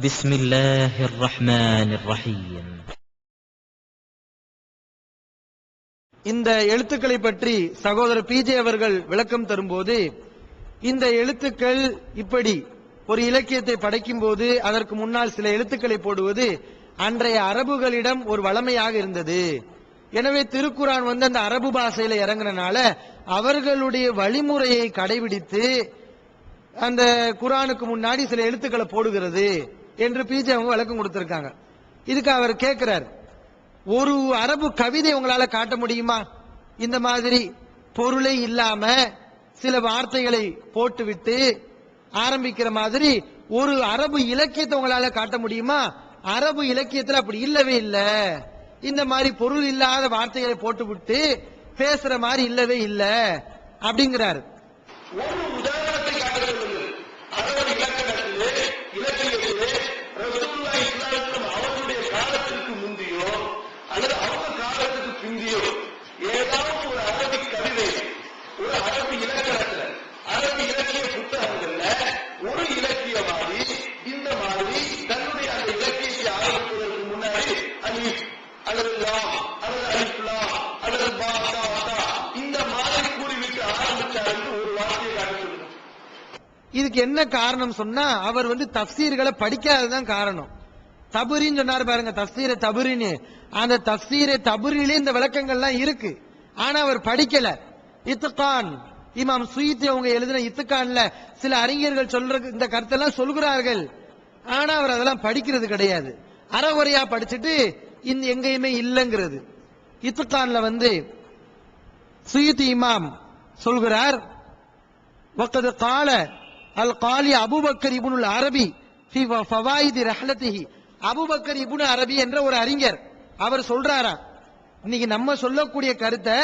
بسم الله الرحمن الرحيم. இந்த எழுத்துக்களை பற்றி சகோதரர் பிஜே அவர்கள் விளக்கம் தரும்போது, இந்த எழுத்துக்கள் இப்படி ஒரு இலக்கியத்தை படைக்கும் போது அதற்கு முன்னால் சில எழுத்துக்களை போடுவது அன்றைய அரபுகளிடம் ஒரு வளமையாக இருந்தது. எனவே திருக்குரான் அந்த அரபு பாஷையில இறங்குறனால அவர்களுடைய வழிமுறையை கடைபிடித்து அந்த குரானுக்கு முன்னாடி சில எழுத்துக்களை போடுகிறது என்று பிஜே அவங்க விளக்கம் கொடுத்திருக்காங்க. இதுக்கு அவர் கேட்கிறார், ஒரு அரபு கவிதை உங்களால காட்ட முடியுமா? இந்த மாதிரி பொருளை இல்லாம சில வார்த்தைகளை போட்டுவிட்டு ஆரம்பிக்கிற மாதிரி ஒரு அரபு இலக்கியத்தை உங்களால காட்ட முடியுமா? அரபு இலக்கியத்தில் அப்படி இல்லவே இல்லை. இந்த மாதிரி பொருள் இல்லாத வார்த்தைகளை போட்டுவிட்டு பேசுற மாதிரி இல்லவே இல்லை அப்படிங்கிறார். ஒரு உதாரணத்தை காட்ட சொல்லுங்கள். அரபு இலக்கணத்திலே இலக்கியத்திலே ரசூலுல்லாஹி ஸல்லல்லாஹு அலைஹி வஸல்லம் அவர்களுடைய காலத்திற்கு முந்தியோ அல்லது அவங்க காலத்துக்கு பிந்தியோ ஏதாவது ஒரு அரபி கவிதை, ஒரு அரபு இலக்கணத்துல, அரபு இலக்கிய புத்தகங்கள்ல ஒரு இலக்கியவாதி இந்த மாதிரி தன்னுடைய அந்த இலக்கியத்தை ஆரம்பிப்பதற்கு முன்னாடி அலிஃப் அல்லது லாம் அல்லது அலிஃப் லாம் அல்லது பா தா தா இந்த மாதிரி கூறிவிட்டு ஆரம்பிச்சார் என்று ஒரு வார்த்தையை காட்ட சொல்லுங்க. இதுக்கு என்ன காரணம் சொன்னா, அவர் தப்சீர்களை படிக்காததான் காரணம். தபுரின்னு சொன்னாரு பாருங்க, தப்சீரை தபுரின்னு. அந்த தப்சீரை தபுரிலே இந்த விளக்கங்கள்லாம் இருக்கு, ஆனா அவர் படிக்கல. இத்துகான், இமாம் சுயீத்தி அவங்க எழுதின இத்துகான்ல சில அறிஞர்கள் சொல்ற இந்த கருத்தெல்லாம் சொல்கிறார்கள், ஆனா அவர் அதெல்லாம் படிக்கிறது கிடையாது. அறகுறையா படிச்சுட்டு இந்த எங்கேயுமே இல்லைங்கிறது. இத்துகான்ல சுயீத்தி இமாம் சொல்கிறார், வக்கது கால அல் காலி அபூபக்கர் இப்னுல் அரபி ஃபி ஃபவாயிதி ரஹ்லத்திஹி. அபூபக்கர் இப்னு அரபி என்ற ஒரு அறிஞர் அவர் சொல்றாரா, இன்னைக்கு நம்ம சொல்லக்கூடிய கருத்தை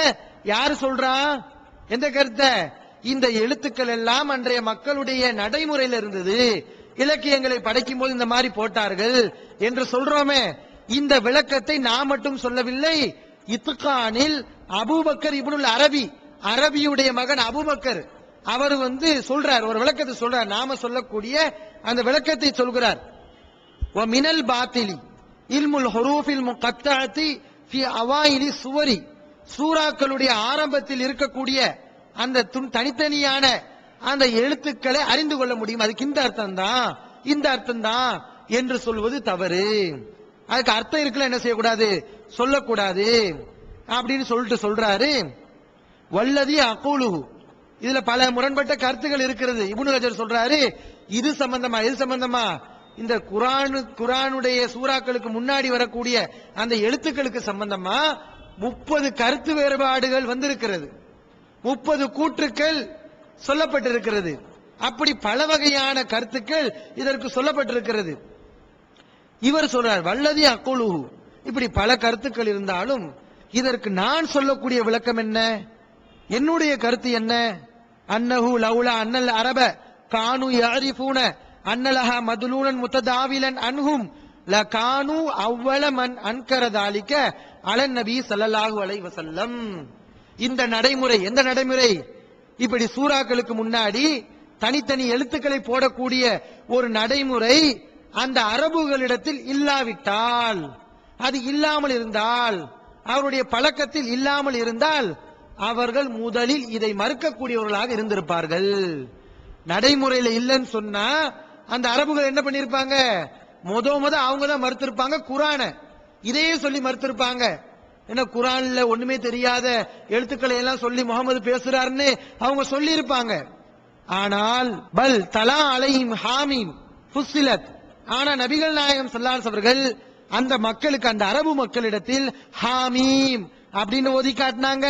யாரு சொல்றா? எந்த கருத்தை? இந்த எழுத்துக்கள் எல்லாம் அன்றைய மக்களுடைய நடைமுறையில் இருந்தது, இலக்கியங்களை படைக்கும் போது இந்த மாதிரி போட்டார்கள் என்று சொல்றோமே. இந்த விளக்கத்தை நான் மட்டும் சொல்லவில்லை, இத்துகானில் அபூபக்கர் இப்னுல் அரபி, அரபியுடைய மகன் அபூபக்கர், அவர் சொல்றார், ஒரு விளக்கத்தை சொல்றார். நாம சொல்லக்கூடிய அந்த விளக்கத்தை சொல்கிறார். மினல் பாத்திலி இல்முல் ஹுரூஃபில் முகத்தஅத்தி ஃபி அவாயிலி சுவரி, சூறாக்களுடைய ஆரம்பத்தில் இருக்கக்கூடிய அந்த தனித்தனியான அந்த எழுத்துக்களை அறிந்து கொள்ள முடியும். அதுக்கு இந்த அர்த்தம் தான், இந்த அர்த்தம் தான் என்று சொல்வது தவறு. அதுக்கு அர்த்தம் இருக்குல்ல, என்ன செய்யக்கூடாது? சொல்லக்கூடாது அப்படின்னு சொல்றாரு. வல்லதி அகூலுஹு, இதுல பல முரண்பட்ட கருத்துகள் இருக்கிறது. இப்னு ஹஜர் சொல்றாரு, இது சம்பந்தமா, இது சம்பந்தமா இந்த குரானுடைய சூறாக்களுக்கு முன்னாடி வரக்கூடிய அந்த எழுத்துக்களுக்கு சம்பந்தமா 30 கருத்து வேறுபாடுகள் வந்திருக்கிறது, 30 கூற்றுக்கள் சொல்லப்பட்டிருக்கிறது. அப்படி பல வகையான கருத்துக்கள் இதற்கு சொல்லப்பட்டிருக்கிறது. இவர் சொல்றார், வல்லதி அக்குலுஹு, இப்படி பல கருத்துக்கள் இருந்தாலும் இதற்கு நான் சொல்லக்கூடிய விளக்கம் என்ன, என்னுடைய கருத்து என்ன? அன்னஹு லவுலா அன்னல் அரப கானு யஅரிஃபூன அன்னலஹா மதுலூனன் முத்ததாவிலன் அன்ஹும் லகானு அவ்வள மன் அன்கர தாலிக அலன் நபி ஸல்லல்லாஹு அலைஹி வஸல்லம். இந்த நடைமுறை, எந்த நடைமுறை? இப்படி சூறாக்களுக்கு முன்னாடி தனித்தனி எழுத்துக்களை போடக்கூடிய ஒரு நடைமுறை அந்த அரபுகளிடத்தில் இல்லாவிட்டால், அது இல்லாமல் இருந்தால், அவருடைய பழக்கத்தில் இல்லாமல் இருந்தால் அவர்கள் முதலில் இதை மறுக்கக்கூடியவர்களாக இருந்திருப்பார்கள். நடைமுறையில இல்லைன்னு சொன்னா அந்த அரபுகள் என்ன பண்ணிருப்பாங்க? முத அவங்க தான் மறுத்திருப்பாங்க குரான, இதையே சொல்லி மறுத்திருப்பாங்க. ஏன்னா குரான்ல ஒண்ணுமே தெரியாத எழுத்துக்களை எல்லாம் சொல்லி முகமது பேசுறாருன்னு அவங்க சொல்லி இருப்பாங்க. ஆனால் பல் தலா அலைஹிம் ஹாமீம் ஃபுஸ்ஸிலத், ஆனா நபிகள் நாயகம் ஸல்லல்லாஹு அலைஹி அவர்கள் அந்த மக்களுக்கு, அந்த அரபு மக்களிடத்தில் ஹாமீம் அப்படின்னு ஓதி காட்டினாங்க,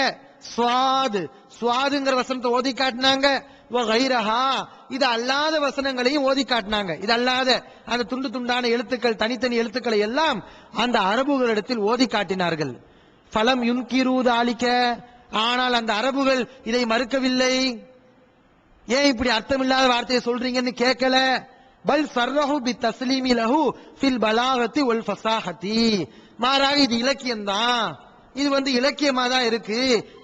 ஸ்வாத் ஸ்வாதுங்கிற வசனத்தை ஓதி காட்டினாங்க, இது அல்லாத வசனங்களையும் ஓதி காட்டினாங்க. இது அல்லாத அந்த துண்டு துண்டான எழுத்துக்கள், தனித்தனி எழுத்துக்களை எல்லாம் அந்த அரபுகளிடத்தில் ஓதி காட்டினார்கள். ஃபலம் யுன்கிரு தாலிக, ஆனால் அந்த அரபுகள் இதை மறுக்கவில்லை. ஏன் இப்படி அர்த்தமில்லாத வார்த்தையை சொல்றீங்கன்னு கேட்கல. பல் சர்ரஹு பி தஸ்லீமி லஹு ஃபில் பலாகத்தி வல் ஃபஸாஹதி, மாறாக இது இலக்கியம் தான், இது இலக்கியமா தான் இருக்கு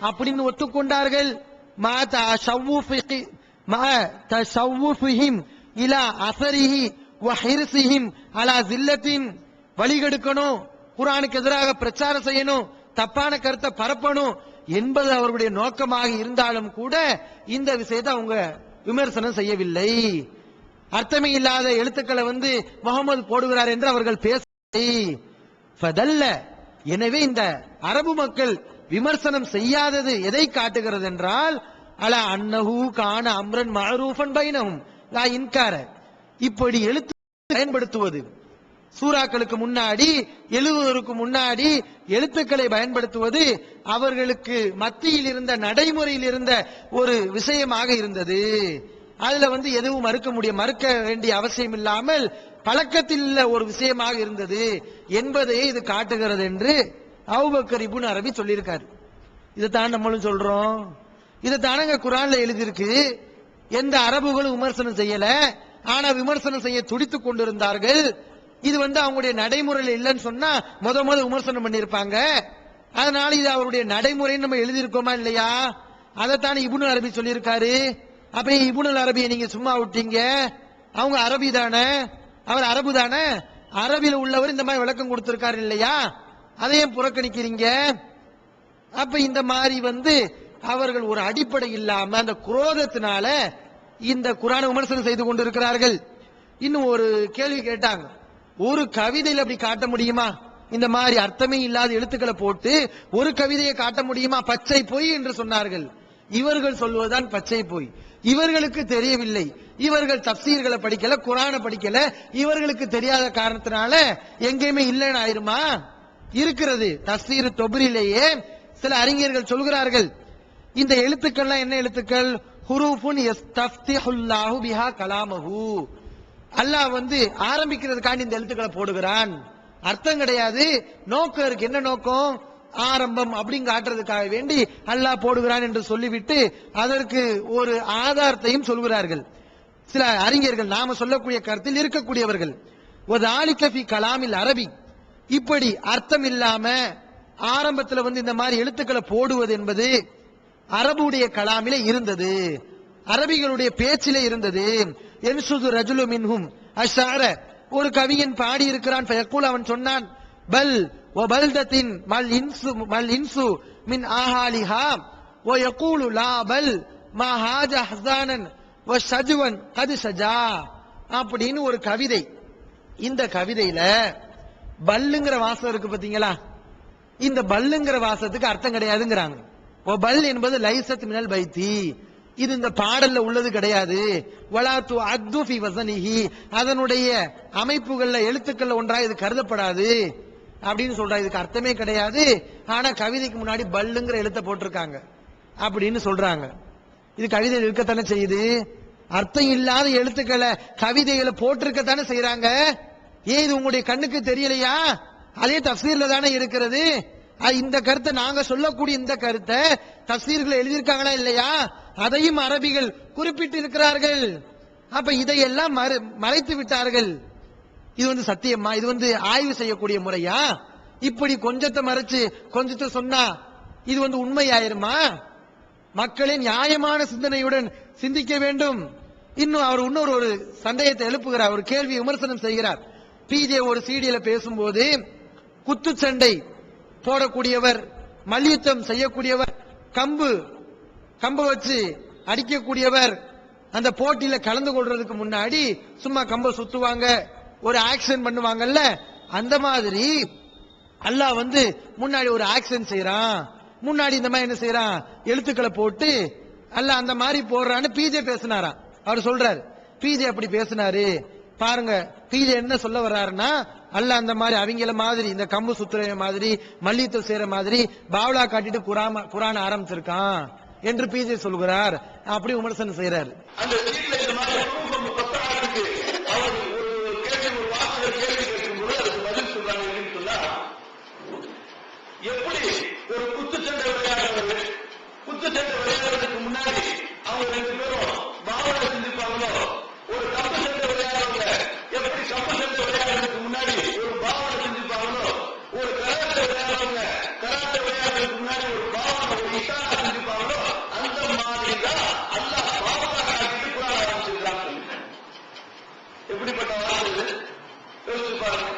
அப்படின்னு ஒத்துக்கொண்டார்கள். மா தஷவ்வுஃபிஹிம் இலா அஸரிஹி வஹிர்சிஹிம் அலா ஜில்லத்தின், வழிகெடுக்கணும், குர்ஆனுக்கு எதிராக பிரச்சாரம் செய்யணும், தப்பான கருத்தை பரப்பணும் என்பது அவர்களுடைய நோக்கமாக இருந்தாலும் கூட இந்த விஷயத்தை அவங்க விமர்சனம் செய்யவில்லை. அர்த்தமே இல்லாத எழுத்துக்களை முகமது போடுகிறார் என்று அவர்கள் பேசவில்லை. ஃபதல்ல, எனவே இந்த அரபு மக்கள் விமர்சனம் செய்யாதது எதை காட்டுகிறது என்றால், அலா அன்னஹு கான அம்ரன் மஅரூஃபன் பைனஹும் லா இன்கார, இப்படி எழுத்து பயன்படுத்துவது, சூறாக்களுக்கு முன்னாடி எழுதுவதற்கு முன்னாடி எழுத்துக்களை பயன்படுத்துவது அவர்களுக்கு மத்தியில் இருந்த நடைமுறையில் இருந்த ஒரு விஷயமாக இருந்தது. அதுல எதுவும் மறுக்க வேண்டிய அவசியம் இல்லாமல் பழக்கத்தில் உள்ள ஒரு விஷயமாக இருந்தது என்பதையே இது காட்டுகிறது என்று அபூபக்கர் இப்னு அரபி சொல்லியிருக்காரு. இதைத்தான் நம்மளும் சொல்றோம். இதைத்தானங்க குர்ஆன்ல எழுதியிருக்கு. எந்த அரபுகளும் விமர்சனம் செய்யல, ஆனா விமர்சனம் செய்ய துடித்துக் கொண்டிருந்தார்கள். இது அவங்களுடைய நடைமுறையில் இல்லைன்னு சொன்னா முத விமர்சனம் பண்ணிருப்பாங்க. அதனால இது அவருடைய நடைமுறைன்னு நம்ம எழுதியிருக்கோமா இல்லையா? அதைத்தானே இப்னு அரபி சொல்லியிருக்காரு. அப்ப இப்னு அரபியை நீங்க சும்மா விட்டீங்க. அவங்க அரபி தானே, அவர் அரபு தானே, அரபில உள்ளவர் இந்த மாதிரி விளக்கம் கொடுத்திருக்காரு இல்லையா? அதையும் புறக்கணிக்கிறீங்க. அப்ப இந்த மாதிரி அவர்கள் ஒரு அடிப்படை இல்லாம அந்த குரோதத்தினால இந்த குர்ஆனை விமர்சனம் செய்து கொண்டிருக்கிறார்கள். இன்னும் ஒரு கேள்வி கேட்டாங்க, ஒரு கவிதையில் அப்படி காட்ட முடியுமா? இந்த மாதிரி அர்த்தமே இல்லாத எழுத்துக்களை போட்டு ஒரு கவிதையை காட்ட முடியுமா? பச்சை பொய் என்று சொன்னார்கள். இவர்கள் சொல்வதுதான் பச்சை பொய். இவர்களுக்கு தெரியவில்லை. இவர்கள் தப்சீர்களை படிக்கல, குர்ஆனை படிக்கல. இவர்களுக்கு தெரியாத காரணத்தினால எங்கேயுமே இல்லைன்னு ஆயிருமா? இருக்கிறது. தஃசீர் தொபரிலேயே சில அறிஞர்கள் சொல்கிறார்கள், இந்த எழுத்துக்கள்லாம் என்ன எழுத்துக்கள்? ஹுரூஃபுன் யஸ்தஃப்திஹுல்லாஹு பிஹா கலாமஹு, அல்லாஹ் ஆரம்பிக்கிறதுக்காண்டி இந்த எழுத்துக்களை போடுகிறான். அர்த்தம் கிடையாது, நோக்கம் இருக்கு. என்ன நோக்கம்? ஆரம்பம் அப்படிங்க காட்டுறதுக்காக வேண்டி அல்லாஹ் போடுகிறான் என்று சொல்லிவிட்டு அதற்கு ஒரு ஆதாரத்தையும் சொல்கிறார்கள் சில அறிஞர்கள், நாம சொல்லக்கூடிய கருத்தில் இருக்கக்கூடியவர்கள். ஒரு ஆலிகஃபி கலாமில் அரபி, இப்படி அர்த்தம் இல்லாம ஆரம்பத்தில் இந்த மாதிரி எழுத்துக்களை போடுவது என்பது அரபுடைய கலாமிலே இருந்தது, அரபிகளுடைய பேச்சிலே இருந்தது. என்சுது ரஜுலு மின்ஹும் அஷ்அர, ஒரு கவியன் பாடி இருக்கிறான். ஃபயக்கூல், அவன் சொன்னான், பல் வ பல்தத்தின் மல் இன்சு மின் ஆஹாலிஹா வ யகூலு லா பல் மா ஹாஜ ஹஸானன் வ ஷஜ்வன் கத் ஷஜா, அப்படின்னு ஒரு கவிதை. இந்த கவிதையில பல்லுங்கிற வாசம் இருக்கு பாத்தீங்களா? இந்த பல்லுங்கிற வாசத்துக்கு அர்த்தம் கிடையாதுங்கிறாங்க. ஓ பல் என்பது லைசத் மினல் பைத்தி, இது இந்த பாடல்ல உள்ளது கிடையாது. வலாத்து அத்து ஃபி வஸனிஹி, அதனுடைய அமைப்புகள்ல எழுத்துக்கள்ல ஒன்றாக இது கருதப்படாது அப்படின்னு சொல்றாங்க. இதுக்கு அர்த்தமே கிடையாது. ஆனா கவிதைக்கு முன்னாடி பல்லுங்கிற எழுத்தை போட்டிருக்காங்க அப்படின்னு சொல்றாங்க. இது கவிதையில் இருக்கத்தானே செய்யுது. அர்த்தம் இல்லாத எழுத்துக்களை கவிதைகளை போட்டிருக்கத்தானே செய்யறாங்க. ஏன் இது உங்களுடைய கண்ணுக்கு தெரியலையா? அதே தஃசீர்ல தானே இருக்கிறது. இந்த கருத்தை நாங்க சொல்லக்கூடிய இந்த கருத்தை தஃசீர்களை எழுதியிருக்காங்களா இல்லையா? அதையும் அரபிகள் குறிப்பிட்டு இருக்கிறார்கள். அப்ப இதையெல்லாம் மறைத்து விட்டார்கள். இது சத்தியமா? இது ஆய்வு செய்யக்கூடிய முறையா? இப்படி கொஞ்சத்தை மறைச்சு கொஞ்சத்தை சொன்னா இது உண்மையாயிருமா? மக்களின் நியாயமான சிந்தனையுடன் சிந்திக்க வேண்டும். இன்னும் அவர் இன்னொரு ஒரு சந்தேகத்தை எழுப்புகிறார், ஒரு கேள்வி விமர்சனம் செய்கிறார். பிஜே ஒரு சீடியில பேசும்போது, குத்துச்சண்டை போடக்கூடியவர், மல்யுத்தம் செய்யக்கூடியவர், கம்பு வச்சு அடிக்கக்கூடியவர், அந்த போட்டியில கலந்து கொள்றதுக்கு முன்னாடி சும்மா கம்ப சுத்துவாங்க, ஒரு ஆக்ஷன் பண்ணுவாங்கல்ல, அந்த மாதிரி அல்லாஹ் முன்னாடி ஒரு ஆக்ஷன் செய்யறான். முன்னாடி இந்த மாதிரி என்ன செய்யறான்? எழுத்துக்களை போட்டு அல்லாஹ் அந்த மாதிரி போடுறான்னு பிஜே பேசினாராம். அவர் சொல்றாரு, பிஜே அப்படி பேசினாரு பாருங்க. பிஜே என்ன சொல்ல வர்றாருன்னா, அல்லாஹ் அந்த மாதிரி அவங்கள மாதிரி இந்த கம்பு சுத்துற மாதிரி மல்யுத்தம் செய்யற மாதிரி பாவலா காட்டிட்டு குரான ஆரம்பிச்சிருக்கான் என்று பிஜே சொல்கிறார். அப்படி விமர்சனம் செய்யறாரு. அந்த சீட்ல இந்த மாதிரி பத்தாயிரத்துக்கு அவர் ஒரு கேள்வி, ஒரு வாசகர் கேள்வி கேட்கும்போது அதுக்கு பதில் சொல்றாங்க. என்னன்னு சொன்னா, எப்படி ஒரு குத்துச்சண்டை விளையாடுறதுக்கு முன்னாடி அவங்க ரெண்டு பேரும் பாவனை செஞ்சிருப்பாங்களோ, ஒரு கம்பு சண்டை விளையாடுறவங்க எப்படி கம்பு சண்டை விளையாடுறதுக்கு முன்னாடி ஒரு பாவனை செஞ்சிருப்பாங்களோ, ஒரு கராட்டை விளையாடுறவங்க கராட்டை விளையாடுறதுக்கு முன்னாடி ஒரு பாவனை, ஒரு இஷாரா செஞ்சிருப்பாங்களோ, அந்த மாதிரி தான் அல்லாஹ் பாவனை காட்டிட்டு குரான் ஆரம்பிச்சிருக்காங்க. எப்படிப்பட்ட வார்த்தை சொல்லுவது பாருங்க.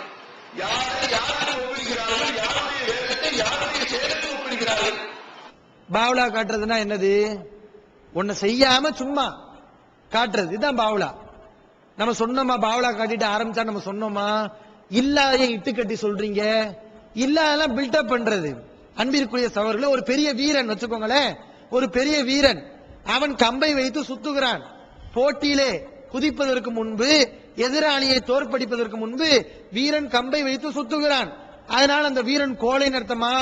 யாரை யாருக்கு ஒப்பிடுகிறார்கள், யாருடைய வேகத்தை யாருடைய செயலுக்கு ஒப்பிடுகிறார்கள். பாவலா காட்டுறதுன்னா என்னது? ஒன்ன செய்யாம சும்மா காட்டுறது, இதுதான் பாவலா. நம்ம சொன்னோமா பாவலா காட்டிட்டு ஆரம்பிச்சா நம்ம சொன்னோமா? இல்லாத இட்டு கட்டி சொல்றீங்க, இல்லாதெல்லாம் பில்டப் பண்றது. அன்பிற்குரிய சவர்களே, ஒரு பெரிய வீரன் வச்சுக்கோங்களேன், ஒரு பெரிய வீரன் அவன் கம்பை வைத்து சுத்துகிறான். போட்டியிலே குதிப்பதற்கு முன்பு, எதிராளியை தோற்படிப்பதற்கு முன்பு வீரன் கம்பை வைத்து சுத்துகிறான். அதனால அந்த வீரன் கோழைன்னு அர்த்தமா?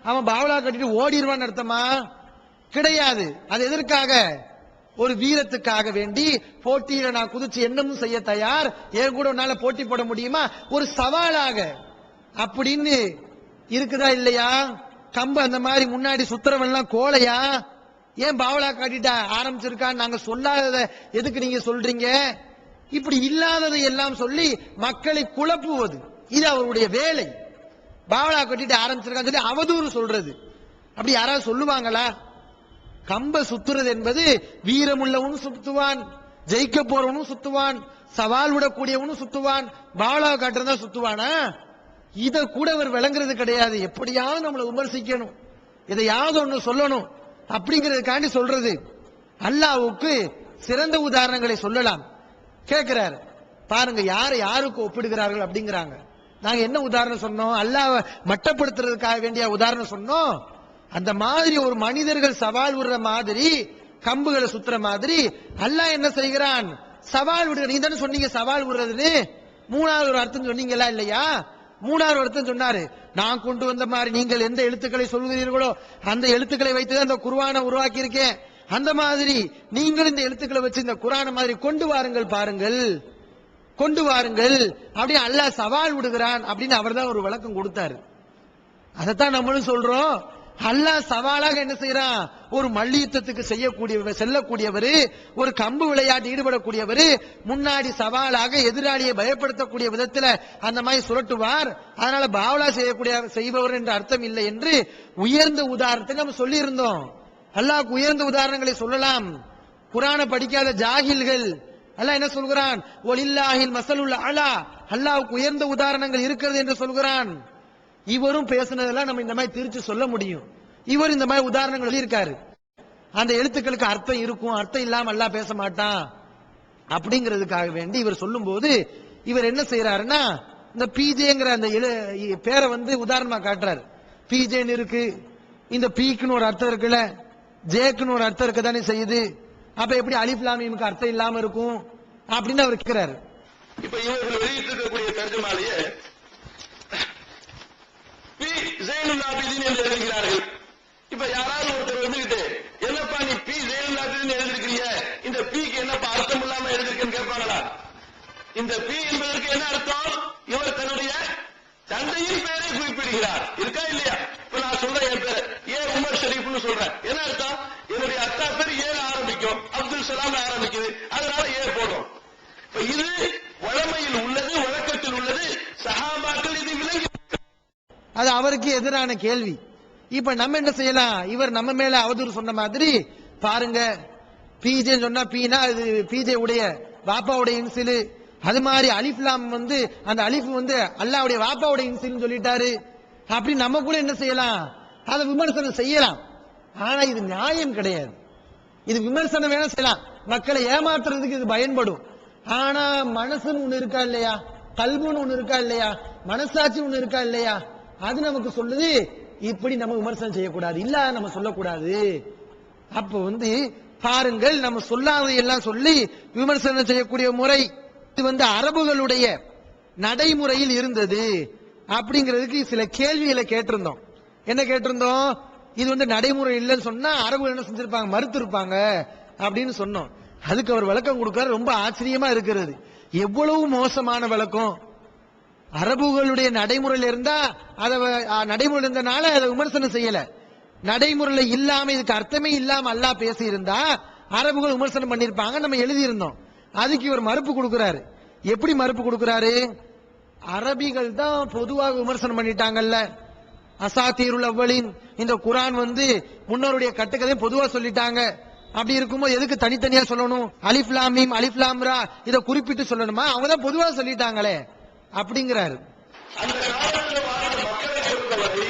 அவன் பாவலா கட்டிட்டு ஓடிடுவான் அர்த்தமா? கிடையாது. அது எதற்காக? ஒரு வீரத்துக்காக வேண்டி போட்டியில நான் குதிச்சு என்னமும் செய்ய தயார், என் கூட உன்னால போட்டி போட முடியுமா, ஒரு சவாலாக அப்படின்னு இருக்குதா இல்லையா? கம்பு அந்த மாதிரி முன்னாடி சுத்துறவன்லாம் கோழையா? ஏன் பாவலா காட்டிட்டா ஆரம்பிச்சிருக்கான்னு நாங்க சொல்லாதத எதுக்கு நீங்க சொல்றீங்க? இப்படி இல்லாததை எல்லாம் சொல்லி மக்களை குழப்புவது இது அவருடைய வேலை. பாவலா கட்டிட்டு ஆரம்பிச்சிருக்கான்னு சொல்லி அவதூறு சொல்றது, அப்படி யாராவது சொல்லுவாங்களா? கம்ப சுத்துறது என்பது வீரமுள்ளவனும் சுத்துவான், ஜெயிக்க போறவனும் சுத்துவான், சவால் விடக்கூடியவனும் சுத்துவான். பாவலா காட்டுறதா சுத்துவானா? இத கூட அவர் விளங்குறது கிடையாது. எப்படியாவது நம்மளை விமர்சிக்கணும், எதையாவது ஒண்ணு சொல்லணும் அப்படிங்கிறதுக்காண்டி சொல்றது. அல்லாஹ்வுக்கு சிறந்த உதாரணங்களை சொல்லலாம். கேட்கிறார் பாருங்க, யாரை யாருக்கு ஒப்பிடுகிறார்கள் அப்படிங்கிறாங்க. நாங்க என்ன உதாரணம் சொன்னோம்? அல்லாஹ்வை மட்டப்படுத்துறதுக்காக வேண்டிய உதாரணம் சொன்னோம். அந்த மாதிரி ஒரு மனிதர்கள் சவால் விடுற மாதிரி, கம்புகளை சுத்துற மாதிரி அல்லாஹ் என்ன செய்கிறான்? சவால் விடுற. நீ தானே சொன்னீங்க சவால் விடுறதுன்னு. மூணாவது ஒரு அர்த்தம் சொன்னீங்களா இல்லையா? மூணாவது அர்த்தம் சொன்னாரு, நான் கொண்டு வந்த மாதிரி நீங்கள் எந்த எழுத்துக்களை சொல்கிறீர்களோ அந்த எழுத்துக்களை வைத்துதான் இந்த குர்ஆனை உருவாக்கி இருக்கேன். அந்த மாதிரி நீங்கள் இந்த எழுத்துக்களை வச்சு இந்த குர்ஆனை மாதிரி கொண்டு வாருங்கள், பாருங்கள், கொண்டு வாருங்கள் அப்படி அல்லாஹ் சவால் விடுகிறான் அப்படின்னு அவர் தான் ஒரு விளக்கம் கொடுத்தாரு. அதைத்தான் நம்மளும் சொல்றோம். அல்லாஹ் சவாலாக என்ன செய்யறான்? ஒரு மல்யுத்தத்துக்கு செல்லக்கூடியவர், ஒரு கம்பு விளையாட்டு ஈடுபடக்கூடியவர், முன்னாடி சவாலாக எதிராளியை பயப்படுத்தக்கூடிய விதத்துல அந்த மாதிரி சுரட்டுவார். அதனால பாவலா செய்பவர் என்ற அர்த்தம் இல்லை என்று உயர்ந்த உதாரணத்தை நம்ம சொல்லி இருந்தோம். அல்லாஹ்வுக்கு உயர்ந்த உதாரணங்களை சொல்லலாம். குர்ஆனை படிக்காத ஜாகில்கள் அல்லாஹ் என்ன சொல்கிறான்? வலில்லாஹில் மஸலுல் அலா, அல்லாஹ்வுக்கு உயர்ந்த உதாரணங்கள் இருக்கிறது என்று சொல்கிறான். இவரும் பேசுனதெல்லாம் நம்ம இந்த மாதிரி திருச்சி சொல்ல முடியும். இவர் இந்த மாதிரி உதாரணங்கள் எழுதியிருக்காரு. அந்த எழுத்துக்களுக்கு அர்த்தம் இருக்கும், அர்த்தம் இல்லாம அல்லாஹ் பேச மாட்டான் அப்படிங்கிறதுக்காக வேண்டி இவர் சொல்லும் போது இவர் என்ன செய்யறாருன்னா, இந்த பிஜேங்கிற அந்த பேரை வந்து உதாரணமா காட்டுறாரு. பிஜேன்னு இருக்கு, இந்த பீக்குன்னு ஒரு அர்த்தம் இருக்குல்ல, ஜேக்குன்னு ஒரு அர்த்தம் இருக்க தானே செய்யுது. அப்ப எப்படி அலிஃப் லாம் மீமுக்கு அர்த்தம் இல்லாம இருக்கும் அப்படின்னு அவர் கேட்கிறாரு. இப்ப இவர்கள் வெளியிட்டிருக்கக்கூடிய தர்ஜுமாலேயே பி ஜைனுல் ஆபிதீன் என்று எழுதுகிறார்கள். இப்ப யாராவது ஒருத்தர் வந்துகிட்டு, என்னப்பா நீ பி ஜைனுல் ஆபிதீன் எழுதிருக்கீங்க, இந்த பிக்கு என்னப்பா அர்த்தம் இல்லாம எழுதிருக்கேன்னு கேட்பாங்களா? இந்த பி என்பதற்கு என்ன அர்த்தம்? இவர் தன்னுடைய தந்தையின் பெயரை குறிப்பிடுகிறார், இருக்கா இல்லையா? இப்ப நான் சொல்றேன், என் பேர் ஏ உமர் ஷரீஃப்னு சொல்றேன். என்ன அர்த்தம்? என்னுடைய அத்தா பேர் ஏல ஆரம்பிக்கும், அப்துல் சலாம் ஆரம்பிக்குது, அதனால ஏ போடும். இப்ப இது வழமையில் உள்ளது, வழக்கத்தில் உள்ளது, சஹாபாக்கள் இது விளங்கி, அது அவருக்கு எதிரான கேள்வி. இப்ப நம்ம என்ன செய்யலாம்? இவர் நம்ம மேல அவதூறு சொன்ன மாதிரி பாருங்க, பிஜே சொன்னா பீனா இது பிஜே உடைய வாப்பாவுடைய இன்சிலு, அது மாதிரி அலிஃப்லாம் வந்து அந்த அலிஃப் வந்து அல்லாஹ்வுடைய வாப்பாவுடைய இன்சில்னு சொல்லிட்டாரு. அப்படி நம்ம கூட என்ன செய்யலாம்? அதை விமர்சனம் செய்யலாம். ஆனா இது நியாயம் கிடையாது. இது விமர்சனம் வேணா செய்யலாம், மக்களை ஏமாத்துறதுக்கு இது பயன்படும். ஆனா மனசுன்னு ஒண்ணு இருக்கா இல்லையா, கல்புன்னு ஒண்ணு இருக்கா இல்லையா, மனசாட்சி ஒண்ணு இருக்கா இல்லையா, அது நமக்கு சொல்லுது இப்படி நம்ம விமர்சனம் செய்யக்கூடாது, இல்ல நம்ம சொல்லக்கூடாது. அப்ப வந்து பாருங்கள், நம்ம சொல்லாததை எல்லாம் சொல்லி விமர்சனம் செய்யக்கூடிய முறை இது வந்து அரபுகளுடைய நடைமுறையில் இருந்தது அப்படிங்கிறதுக்கு சில கேள்விகளை கேட்டிருந்தோம். என்ன கேட்டிருந்தோம்? இது வந்து நடைமுறை இல்லைன்னு சொன்னா அரபுகள் என்ன செஞ்சிருப்பாங்க? மறுத்து இருப்பாங்க அப்படின்னு சொன்னோம். அதுக்கு அவர் விளக்கம் கொடுக்கிறார். ரொம்ப ஆச்சரியமா இருக்கிறது. எவ்வளவு மோசமான விளக்கம்! அரபுகளுடைய நடைமுறையில் இருந்தா அதை நடைமுறை இருந்தனால அதை விமர்சனம் செய்யல. நடைமுறையில இல்லாம இதுக்கு அர்த்தமே இல்லாம அல்லாஹ் பேசி இருந்தா அரபுகள் விமர்சனம் பண்ணிருப்பாங்க, நம்ம எழுதி இருந்தோம். அதுக்கு இவர் மறுப்பு கொடுக்கிறாரு. எப்படி மறுப்பு கொடுக்கிறாரு? அரபிகள் தான் பொதுவாக விமர்சனம் பண்ணிட்டாங்கல்ல, அசாத்தீருல் அவ்வலின், இந்த குர்ஆன் வந்து முன்னோருடைய கட்டுக்கதை பொதுவா சொல்லிட்டாங்க. அப்படி இருக்கும்போது எதுக்கு தனித்தனியா சொல்லணும்? அலிஃப் லாம் மீம் அலிஃப் லாம் ரா இதை குறிப்பிட்டு சொல்லணுமா? அவங்க தான் பொதுவா சொல்லிட்டாங்களே, அப்படிங்கிறாரு. அந்த காலத்தில் வாழ்ந்த மக்களை பொறுத்தவரை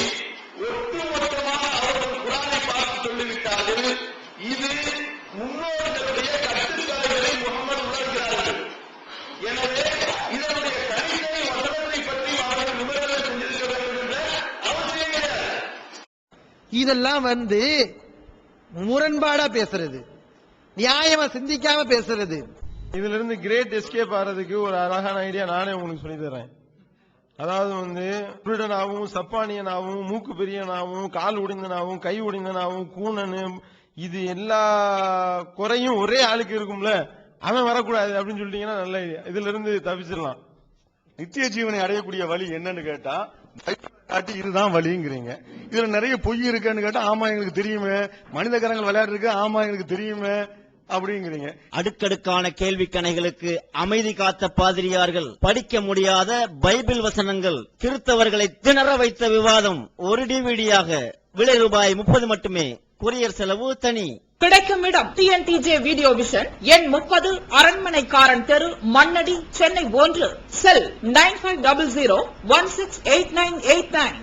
ஒட்டுமொத்தமாக அவர்கள் குரானை பார்த்து சொல்லிவிட்டார்கள். இது முன்னோர்களுடைய கட்டுப்பாடுகளை முகமது உணர்கிறார்கள். எனவே இதனுடைய தனித்தனி வசனத்தை பற்றி அவர்கள் விமர்சனம் செஞ்சிருக்க வேண்டும் என்ற அவசியம் கிடையாது. இதெல்லாம் முரண்பாடா பேசுறது, நியாயமா சிந்திக்காம பேசுறது. இதுல இருந்து கிரேட் எஸ்கேப் ஆறதுக்கு ஒரு அழகான ஐடியா நானே உங்களுக்கு சொல்லி தரேன். அதாவது குருடனாவும் சப்பானியனாவும் மூக்கு பெரியனாவும் கால் உடைந்தனாவும் கை உடைந்தனாவும் கூணனு இது எல்லா குறையும் ஒரே ஆளுக்கு இருக்கும்ல, அவன் வரக்கூடாது அப்படின்னு சொல்லிட்டீங்கன்னா நல்ல ஐடியா. இதுல இருந்து தப்பிச்சிடலாம். நித்திய ஜீவனை அடையக்கூடிய வழி என்னன்னு கேட்டா காட்டி இதுதான் வழிங்கிறீங்க. இதுல நிறைய பொய் இருக்குன்னு கேட்டா ஆமா எங்களுக்கு தெரியுமே, மனித கரங்கள் விளையாடு இருக்கு ஆமா எங்களுக்கு தெரியுமே அப்படிங்கிறீங்க. அடுக்கடுக்கான கேள்வி கணைகளுக்கு அமைதி காத்த பாதிரியார்கள், படிக்க முடியாத பைபிள் வசனங்கள், கிறிஸ்தவர்களை திணற வைத்த விவாதம் ஒரு டிவிடியாக விலை ரூபாய் 30 மட்டுமே, கொரியர் செலவு தனி. கிடைக்கும் இடம் டிஎன்டிஜே வீடியோ விஷன், எண் 30, அரண்மனைக்காரன் தெரு, மண்ணடி, சென்னை 1. செல் 9500168989.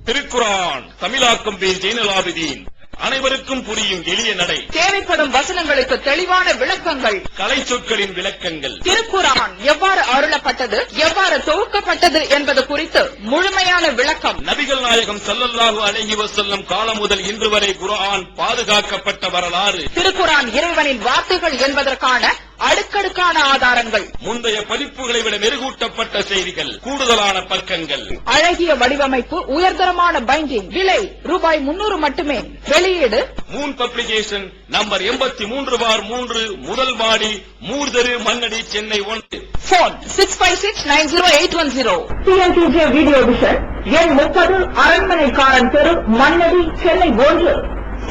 திருக்குரான் தமிழாக்கம் பேர் ஜெயினலாபிதீன். அனைவருக்கும் புரியும் எளிய நடை. தேவைப்படும் வசனங்களுக்கு தெளிவான விளக்கங்கள். கலை சொற்களின் விளக்கங்கள். திருக்குரான் எவ்வாறு அருளப்பட்டது, எவ்வாறு தொகுக்கப்பட்டது என்பது குறித்து முழுமையான விளக்கம். நபிகள் நாயகம் ஸல்லல்லாஹு அலைஹி வஸல்லம் காலம் முதல் இன்று வரை குர்ஆன் பாதுகாக்கப்பட்ட வரலாறு. திருக்குரான் இறைவனின் வார்த்தைகள் என்பதற்கான அடுக்கடுக்கான ஆதாரங்கள். முந்தைய பதிப்புகளை விட மெருகூட்டப்பட்ட செய்திகள், கூடுதலான பக்கங்கள், அழகிய வடிவமைப்பு, உயர்தரமான பைண்டிங். விலை ரூபாய் 300 மட்டுமே. வெளியீடு மூன் பப்ளிகேஷன், நம்பர் 83/3, முதல் மாடி, மூர்தரு, Mannadi, Chennai 1. Phone 65690810. TNTJ video vision, எண் 30, அரண்மனைக்காரன் தெரு, மண்ணடி, சென்னை 1.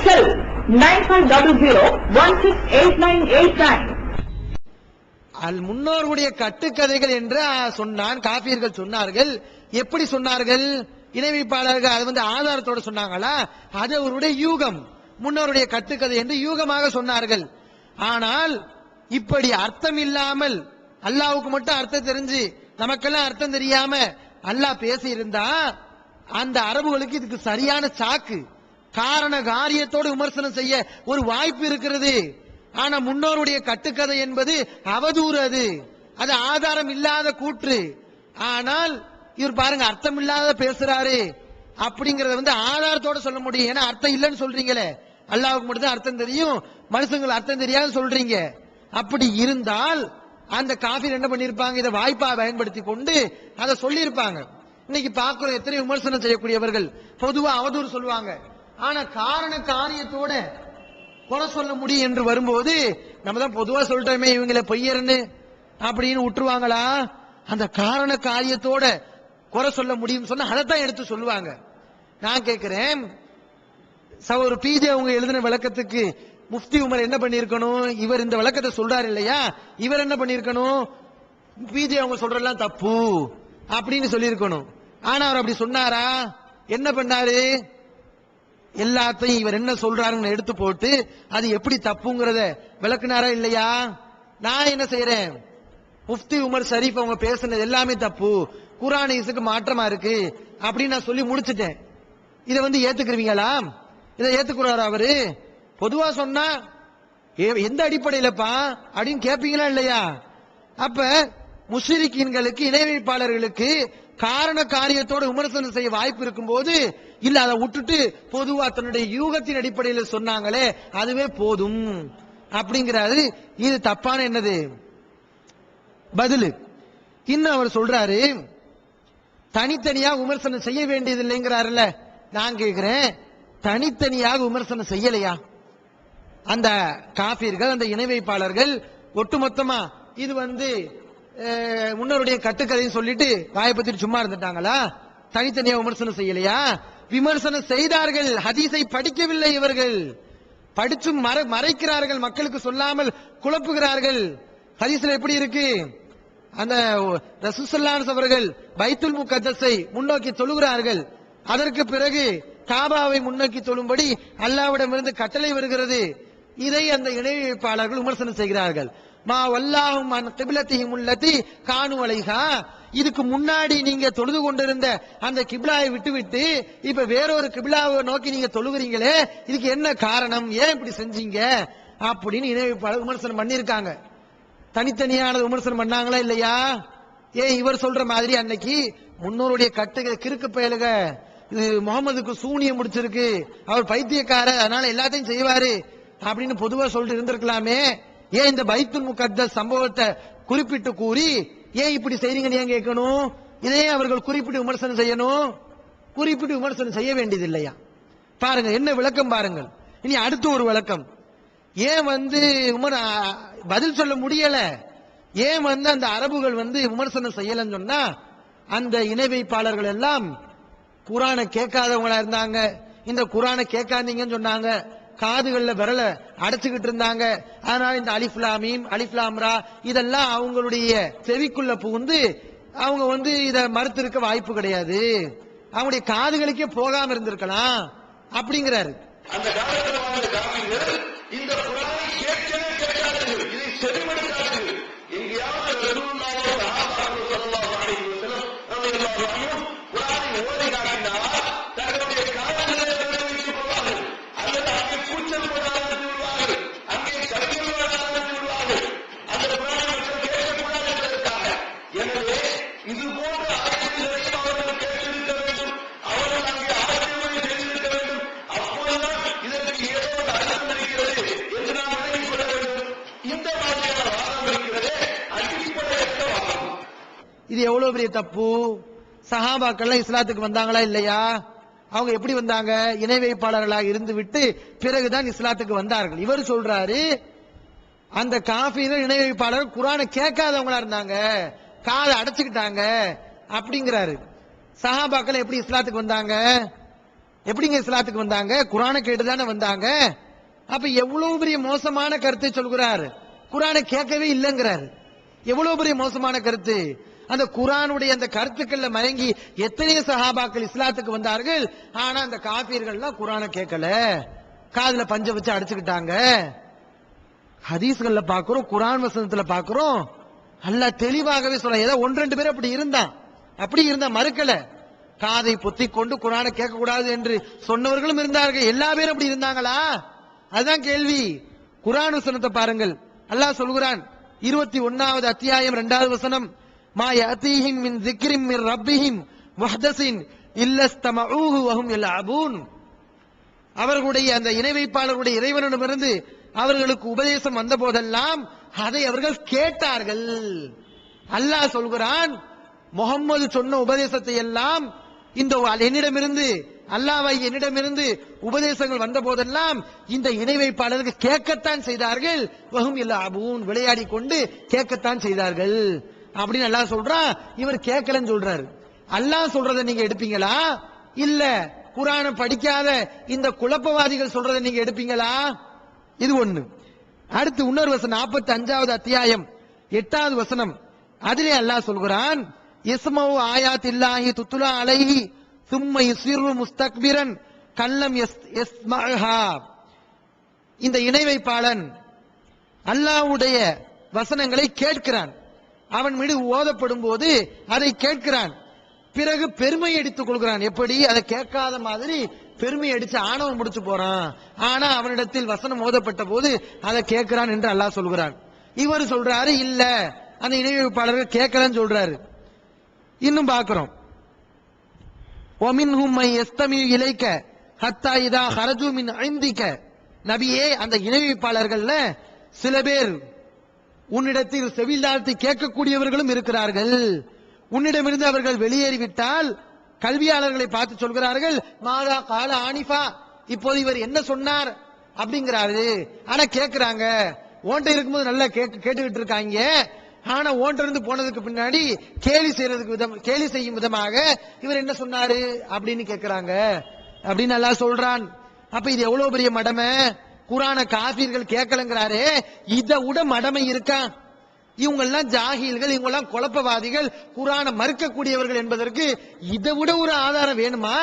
செல் 9500168989. முன்னோர்களுடைய கட்டுக்கதைகள் என்று சொன்னான். காபியர்கள் சொன்னார்கள். எப்படி சொன்னார்கள்? இணை வைப்பாளர்கள் அது ஆதாரத்தோடு சொன்னாங்களா? அது அவருடைய யூகம், முன்னோருடைய கட்டுக்கதை என்று யூகமாக சொன்னார்கள். ஆனால் இப்படி அர்த்தம் இல்லாமல், அல்லாவுக்கு மட்டும் அர்த்தம் தெரிஞ்சு நமக்கெல்லாம் அர்த்தம் தெரியாம அல்லாஹ் பேசி இருந்தா அந்த அரபுகளுக்கு இதுக்கு சரியான சாக்கு, காரண காரியத்தோடு விமர்சனம் செய்ய ஒரு வாய்ப்பு இருக்கிறது. ஆனா முன்னோருடைய கட்டுக்கதை என்பது அவதூறு, அது ஆதாரம் இல்லாத கூற்று. ஆனால் இவர் பாருங்க அர்த்தம் இல்லாத பேசுறாரு அப்படிங்கறத ஆதாரத்தோட சொல்ல முடியும். ஏன்னா அர்த்தம் இல்லைன்னு சொல்றீங்களே, அல்லாஹ்வுக்கு மட்டும் தான் அர்த்தம் தெரியும், மனுஷங்களுக்கு அர்த்தம் தெரியாது சொல்றீங்க. அப்படி இருந்தால் அந்த காஃபிர் என்ன பண்ணிருப்பாங்க? இதை வாய்ப்பா பயன்படுத்தி கொண்டு அதை சொல்லி இருப்பாங்க. இன்னைக்கு பாக்குற எத்தனை விமர்சனம் செய்யக்கூடியவர்கள் பொதுவா அவதூறு சொல்லுவாங்க. ஆனா காரண காரியத்தோட குறை சொல்ல முடியும் என்று வரும்போது நம்ம தான் பொதுவா சொல்லிட்டோமே இவங்களை பொய்யர்னு அப்படின்னு விட்டுருவாங்களா? அந்த காரண காரியத்தோட குறை சொல்ல முடியும் சொன்னா அதைத்தான் எடுத்து சொல்லுவாங்க. நான் கேட்கிறேன், ஒரு பிஜே அவங்க எழுதின விளக்கத்துக்கு முஃப்தி உமர் என்ன பண்ணிருக்கணும்? இவர் இந்த விளக்கத்தை சொல்றாரு இல்லையா, இவர் என்ன பண்ணிருக்கணும்? பிஜே அவங்க சொல்றதெல்லாம் தப்பு அப்படின்னு சொல்லியிருக்கணும். ஆனா அவர் அப்படி சொன்னாரா? என்ன பண்ணாரு? எல்லாத்தையும் இவர் என்ன சொல்றாருன்னு எடுத்து போட்டு அது எப்படி தப்புங்கிறத விளக்குனாரா இல்லையா? நான் என்ன செய்யறேன்? முஃப்தி உமர் ஷரீப் அவங்க பேசுனது எல்லாமே தப்பு, குர்ஆன் ஹதீஸுக்கு மாற்றமா இருக்கு அப்படின்னு நான் சொல்லி முடிச்சிட்டேன். இதை ஏத்துக்குருவீங்களா? இதை ஏத்துக்குறாரு அவரு? பொதுவா சொன்னா எந்த அடிப்படையிலப்பா அப்படின்னு கேட்பீங்களா இல்லையா? அப்ப முஷ்ரிக்கீன்களுக்கு, இணை வைப்பாளர்களுக்கு காரண காரியத்தோட விமர்சனம் செய்ய வாய்ப்பு இருக்கும் போது இல்ல அதை விட்டுட்டு பொதுவா தன்னுடைய யூகத்தின் அடிப்படையில் சொன்னாங்களே அதுவே போதும் அப்படிங்கிறாரு. இது தப்பான என்னது பதிலு. இன்னும் அவர் சொல்றாரு தனித்தனியாக விமர்சனம் செய்ய வேண்டியது இல்லைங்கிறாருல்ல. நான் கேட்கிறேன், தனித்தனியாக விமர்சனம் செய்யலையா அந்த காபீர்கள், அந்த இணை வைப்பாளர்கள்? ஒட்டுமொத்தமா இது முன்னோருடைய கட்டுக்கதைன்னு சொல்லிட்டு வாயப்பத்திட்டு சும்மா இருந்துட்டாங்களா? தனித்தனியா விமர்சனம் செய்யலையா? விமர்சனம் செய்தார்கள். ஹதீஸை படிக்கவில்லை இவர்கள், படிச்சும் மறைக்கிறார்கள், மக்களுக்கு சொல்லாமல் குழப்புகிறார்கள். ஹதீஸ்ல எப்படி இருக்கு? அந்த ரசூலுல்லாஹி ஸல்லல்லாஹு அலைஹி அவர்கள் பைத்துல் முகத்தஸை முன்னோக்கி தொழுகிறார்கள். அதற்கு பிறகு காபாவை முன்னோக்கி தொழும்படி அல்லாஹ்விடமிருந்து கட்டளை வருகிறது. இதை அந்த இணை வைப்பாளர்கள் விமர்சனம் செய்கிறார்கள். மா வல்லாஹும் அன் கிப்லத்திஹிம் அல்லதி கானு அலைஹா, இதுக்கு முன்னாடி நீங்க தொழுது கொண்டிருந்த அந்த கிப்லாவை விட்டு இப்ப வேறொரு கிப்லாவை நோக்கி நீங்க தொழுகிறீங்களே, இதுக்கு என்ன காரணம், ஏன் இப்படி செஞ்சீங்க அப்படின்னு இணைப்பாளர் விமர்சனம் பண்ணிருக்காங்க. தனித்தனியான விமர்சனம் பண்ணாங்களா இல்லையா? ஏன் இவர் சொல்ற மாதிரி அன்னைக்கு முன்னோருடைய கிறுக்கு பயலுக, இது முகமதுக்கு சூனியம் முடிச்சிருக்கு, அவர் பைத்தியக்கார, அதனால எல்லாத்தையும் செய்வாரு அப்படின்னு பொதுவா சொல்லிட்டு இருந்திருக்கலாமே. ஏன் இந்த பைத்துல் முகத்தஸ் சம்பவத்தை குறிப்பிட்டு கூறி ஏன் இப்படி செய்றீங்கன்னு ஏன் கேட்கணும்? இதே அவர்கள் குறிப்பிட்டு விமர்சனம் செய்யணும்? குறிப்பிட்டு விமர்சனம் செய்ய வேண்டியது இல்லையா? பாருங்க என்ன விளக்கம் பாருங்கள். இனி அடுத்து ஒரு விளக்கம். ஏன் பதில் சொல்ல முடியல, ஏன் அந்த அரபுகள் விமர்சனம் செய்யலன்னு சொன்னா, அந்த இணை வைப்பாளர்கள் எல்லாம் குரானை கேட்காதவங்களா இருந்தாங்க. இந்த குரானை கேட்காதீங்கன்னு சொன்னாங்க, காதுகள்ல விரல அடைச்சுக்கிட்டு இருந்தாங்க. அதனால இந்த அலிஃப்லாமீம் அலிஃப்லாம்ரா இதெல்லாம் அவங்களுடைய செவிக்குள்ள புகுந்து அவங்க இத மறுத்து இருக்க வாய்ப்பு கிடையாது, அவங்களுடைய காதுகளுக்கே போகாம இருந்திருக்கலாம் அப்படிங்கிறாரு. அந்த காலத்தில் வாழ்ந்த காவிர்கள் இந்த குரானை கேட்கவே கேட்காதீர்கள், இதை செவிமடுக்காதீர்கள். எங்கேயாவது ரசூலுல்லாஹி ஸல்லல்லாஹு அலைஹி வஸல்லம் குரானை ஓதி காட்டினால் தங்களுடைய காதுகளை வைத்துக் கொள்வார்கள், அல்லது அங்கே கூச்சல் போட ஆரம்பித்து விடுவார்கள், அங்கே கருத்தில் போட ஆரம்பித்து விடுவார்கள். அந்த குரானை மக்கள் கேட்கக்கூடாது என்பதற்காக. எனவே இது போன்ற ஆயத்துகளையும் அவர்கள் கேட்டிருக்க வேண்டும், அவர்கள் அங்கே ஆயத்துகளை செய்திருக்க வேண்டும். அப்போதுதான் இதற்கு ஏதோ ஒரு அர்த்தம் இருக்கிறது என்று நாம் விளங்கிக் கொள்ள வேண்டும். இந்த மாதிரியான வாதம் இருக்கிறதே அடிப்படையற்ற வாதம். இது எவ்வளவு பெரிய தப்பு. சஹாபாக்கள் இஸ்லாத்துக்கு வந்தாங்களா இல்லையா? அவங்க எப்படி வந்தாங்க? இணை வைப்பாளர்களாக இருந்து விட்டு பிறகுதான் இஸ்லாத்துக்கு வந்தார்கள். இவர் சொல்றாரு அந்த காஃபிர்கள் இணை வைப்பாளர் குரானை கேட்காதவங்களா இருந்தாங்க, காதை அடைச்சுக்கிட்டாங்க அப்படிங்கிறாரு. சஹாபாக்கள் எப்படி இஸ்லாத்துக்கு வந்தாங்க? எப்படிங்க இஸ்லாத்துக்கு வந்தாங்க? குரானை கேட்டுதானே வந்தாங்க. அப்ப எவ்வளவு பெரிய மோசமான கருத்தை சொல்கிறார், குரானை கேட்கவே இல்லைங்கிறாரு. எவ்வளவு பெரிய மோசமான கருத்து. அந்த குரானுடைய அந்த கருத்துக்கள்ல மயங்கி எத்தனையோ சஹாபாக்கள் இஸ்லாத்துக்கு வந்தார்கள். ஆனா அந்த காபீர்கள்லாம் குரானை கேட்கல, காதுல பஞ்ச வச்சு அடிச்சுக்கிட்டாங்க. ஹதீஸ்கள்ல பாக்குறோம், குரான் வசனத்துல பாக்குறோம், அல்லாஹ் தெளிவாகவே சொல்ல. ஏதோ 1-2 பேர் அப்படி இருந்தா மறுக்கல. காதை பொத்தி கொண்டு குரானை கேட்க கூடாது என்று சொன்னவர்களும் இருந்தார்கள். எல்லா பேரும் அப்படி இருந்தாங்களா? அதுதான் கேள்வி. குரான் வசனத்தை பாருங்கள். அல்லாஹ் சொல்கிறான் 21வது அத்தியாயம் 2வது வசனம், மா யஅதீஹிம் மின் ذிக்ரின் மின் ரப்பிஹிம் முஹ்தஸின் இல்லஸ்தமஊஹு வஹும் யல்அபூன். அவர்களுடைய அந்த இணை வைப்பாளர்களுடைய இறைவனிடமிருந்து அவர்களுக்கு உபதேசம் வந்த போதெல்லாம் அதை அவர்கள் கேட்டார்கள். அல்லாஹ் சொல்கிறான், முகம்மது சொன்ன உபதேசத்தை எல்லாம் இந்த என்னிடமிருந்து அல்லாஹ்வை என்னிடமிருந்து உபதேசங்கள் வந்த போதெல்லாம் இந்த இணை வைப்பாளர்கள் கேட்கத்தான் செய்தார்கள். வஹும் யல்அபூன், விளையாடி கொண்டு கேட்கத்தான் செய்தார்கள் அப்படின்னு அல்லாஹ் சொல்றான். இவர் கேட்கலன்னு சொல்றாரு. அல்லாஹ் சொல்றதை நீங்க எடுப்பீங்களா? இல்ல குரானை படிக்காத இந்த குழப்பவாதிகள் சொல்றதை நீங்க எடுப்பீங்களா? இது ஒண்ணு. அடுத்து இன்னொரு வசனம் 45வது அத்தியாயம் 8வது வசனம். அதிலே அல்லாஹ் சொல்கிறான், இஸ்மவு ஆயாத்தில்லாஹி துத்லா அலைஹி சும்ம யுஸ்ரு முஸ்தக்பிரன் கல்லம் யஸ்மஹா. இந்த இணை வைப்பாளன் அல்லாஹ்வுடைய வசனங்களை கேட்கிறான், அவன் மீது ஓதப்படும் போது அதை கேட்கிறான், பிறகு பெருமை அடித்துக் கொள்கிறான். எப்படி? அதை கேட்காத மாதிரி பெருமை அடிச்சு ஆணவம் முடிச்சு போறான். ஆனா அவனிடத்தில் வசனம் ஓதப்பட்ட போது அதை கேட்கிறான் என்று அல்லாஹ் சொல்கிறான். இவர் சொல்றாரு இல்ல, அந்த இணை வைப்பாளர்கள் கேட்கலன்னு சொல்றாரு. இன்னும் பார்க்கிறோம், وَمِنْهُمْ مَنْ يَسْتَمِعُ إِلَيْكَ حَتَّى إِذَا خَرَجُوا مِنْ عِنْدِكَ. நபியே, அந்த இணை வைப்பாளர்கள்ல சில பேர் உன்னிடத்தில் செவிதாழ்த்தி கேட்கக்கூடியவர்களும் இருக்கிறார்கள். உன்னிடமிருந்து அவர்கள் வெளியேறிவிட்டால் கல்வியாளர்களை பார்த்து சொல்கிறார்கள், மாதா கால ஆனிஃபா, இப்போது இவர் என்ன சொன்னார் அப்படிங்கிறாரு. ஆனா கேட்கிறாங்க, ஓண்ட இருக்கும்போது நல்லா கேட்டுக்கிட்டு இருக்காங்க. ஆனா ஓண்ட இருந்து போனதுக்கு பின்னாடி கேலி செய்யும் விதமாக இவர் என்ன சொன்னாரு அப்படின்னு கேட்கிறாங்க அப்படின்னு நல்லா சொல்றான். அப்ப இது எவ்வளவு பெரிய மடமை. குரான காபீர்கள் கேட்கலங்கிறாரே, இதை விட மடமை இருக்கா? இவங்க எல்லாம் ஜாகில்கள், இவங்க எல்லாம் குழப்பவாதிகள், குரான மறுக்கக்கூடியவர்கள் என்பதற்கு இதை விட ஒரு ஆதாரம் வேணுமா?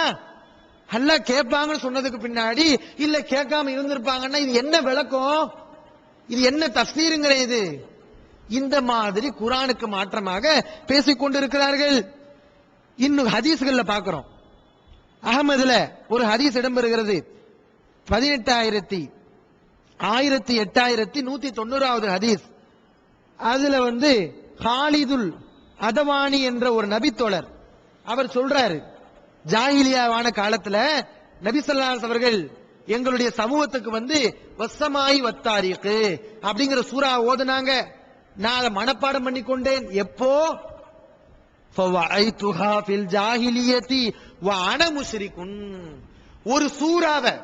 அல்லாஹ் கேட்பாங்கன்னு சொன்னதுக்கு பின்னாடி இல்ல கேட்காம இருந்திருப்பாங்கன்னா இது என்ன விளக்கம்? இது என்ன தஃசீருங்கிற? இந்த மாதிரி குர்ஆனுக்கு மாற்றமாக பேசிக் கொண்டிருக்கிறார்கள். இன்னும் ஹதீஸ்கள்ல பார்க்கிறோம். அகமதுல ஒரு ஹதீஸ் இடம்பெறுகிறது. 18,190வது ஹதீஸ். அதுல ஹாலிதுல் அதவானி என்ற ஒரு நபித்தோழர் அவர் சொல்றாரு, ஜாஹிலியாவான காலத்துல நபி ஸல்லல்லாஹு அலைஹி அவர்கள் எங்களுடைய சமூகத்துக்கு வஸ்ஸமாயி வத்தாரிக்கு அப்படிங்கிற சூரா ஓதுனாங்க. நான் அதை மனப்பாடம் பண்ணி கொண்டேன். எப்போ? ஃபவஐதுஹா ஃபில் ஜாஹிலியத்தி வ அன முஷ்ரிகுன். ஒரு சூராவை,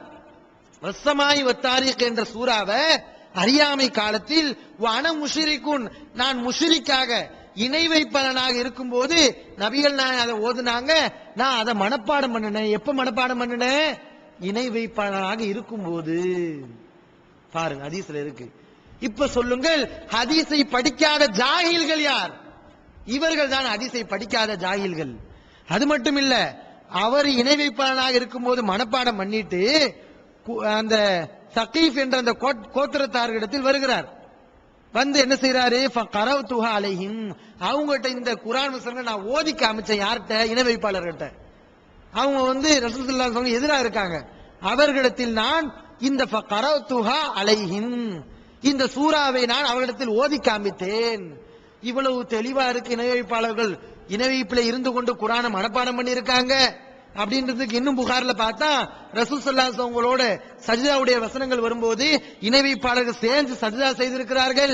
வஸ்ஸமாயி வத்தாரிக் என்ற சூராவை அறியாமை காலத்தில் வ அன முஷ்ரிகுன், நான் முஷ்ரிக்காக இணை வைப்பவனாக இருக்கும்போது நபிகள் நான் அதை ஓதுனாங்க. நான் அதை மனப்பாடம் பண்ணினேன். எப்ப மனப்பாடம் பண்ணினேன்? இணை வைப்பவனாக இருக்கும்போது. பாருங்க, ஹதீஸ்ல இருக்கு. இப்ப சொல்லுங்கள், ஹதீஸை படிக்காத ஜாஹில்கள் யார்? இவர்கள் தான் ஹதீஸை படிக்காத ஜாஹில்கள். அது மட்டும் இல்ல, அவர் இணை வைப்பாளனாக இருக்கும்போது மனப்பாடம் பண்ணிட்டு அந்த சகீஃப் என்ற அந்த கோத்திரத்தார்களிடத்தில் வருகிறார். என்ன செய்யறாரு? ஃபகரவுதுஹா அலைஹிம், அவங்ககிட்ட இந்த குர்ஆன் வசனங்களை நான் ஓதி காமிச்சேன். யார்கிட்ட? இணை வைப்பாளர்கிட்ட. அவங்க ரசூலுல்லாஹி ஸல்லல்லாஹு அலைஹி வஸல்லம் எதிராக இருக்காங்க. அவர்களிடத்தில் நான் இந்த ஃபகரவுதுஹா அலைஹிம், இந்த சூராவை நான் அவர்களிடத்தில் ஓதி காமித்தேன். இவ்வளவு தெளிவா இருக்கு. இணை வைப்பாளர்கள் இணை வைப்பில இருந்து கொண்டு குர்ஆனை மனப்பாடம் பண்ணி இருக்காங்க அப்படின்றதுக்கு இன்னும் புகார்ல பார்த்தா ரசூல் ஸல்லல்லாஹு அலைஹி வஸல்லமோட சஜ்தாவுடைய வசனங்கள் வரும்போது இணை வைப்பாளர்கள் சேர்ந்து சஜ்தா செய்திருக்கிறார்கள்.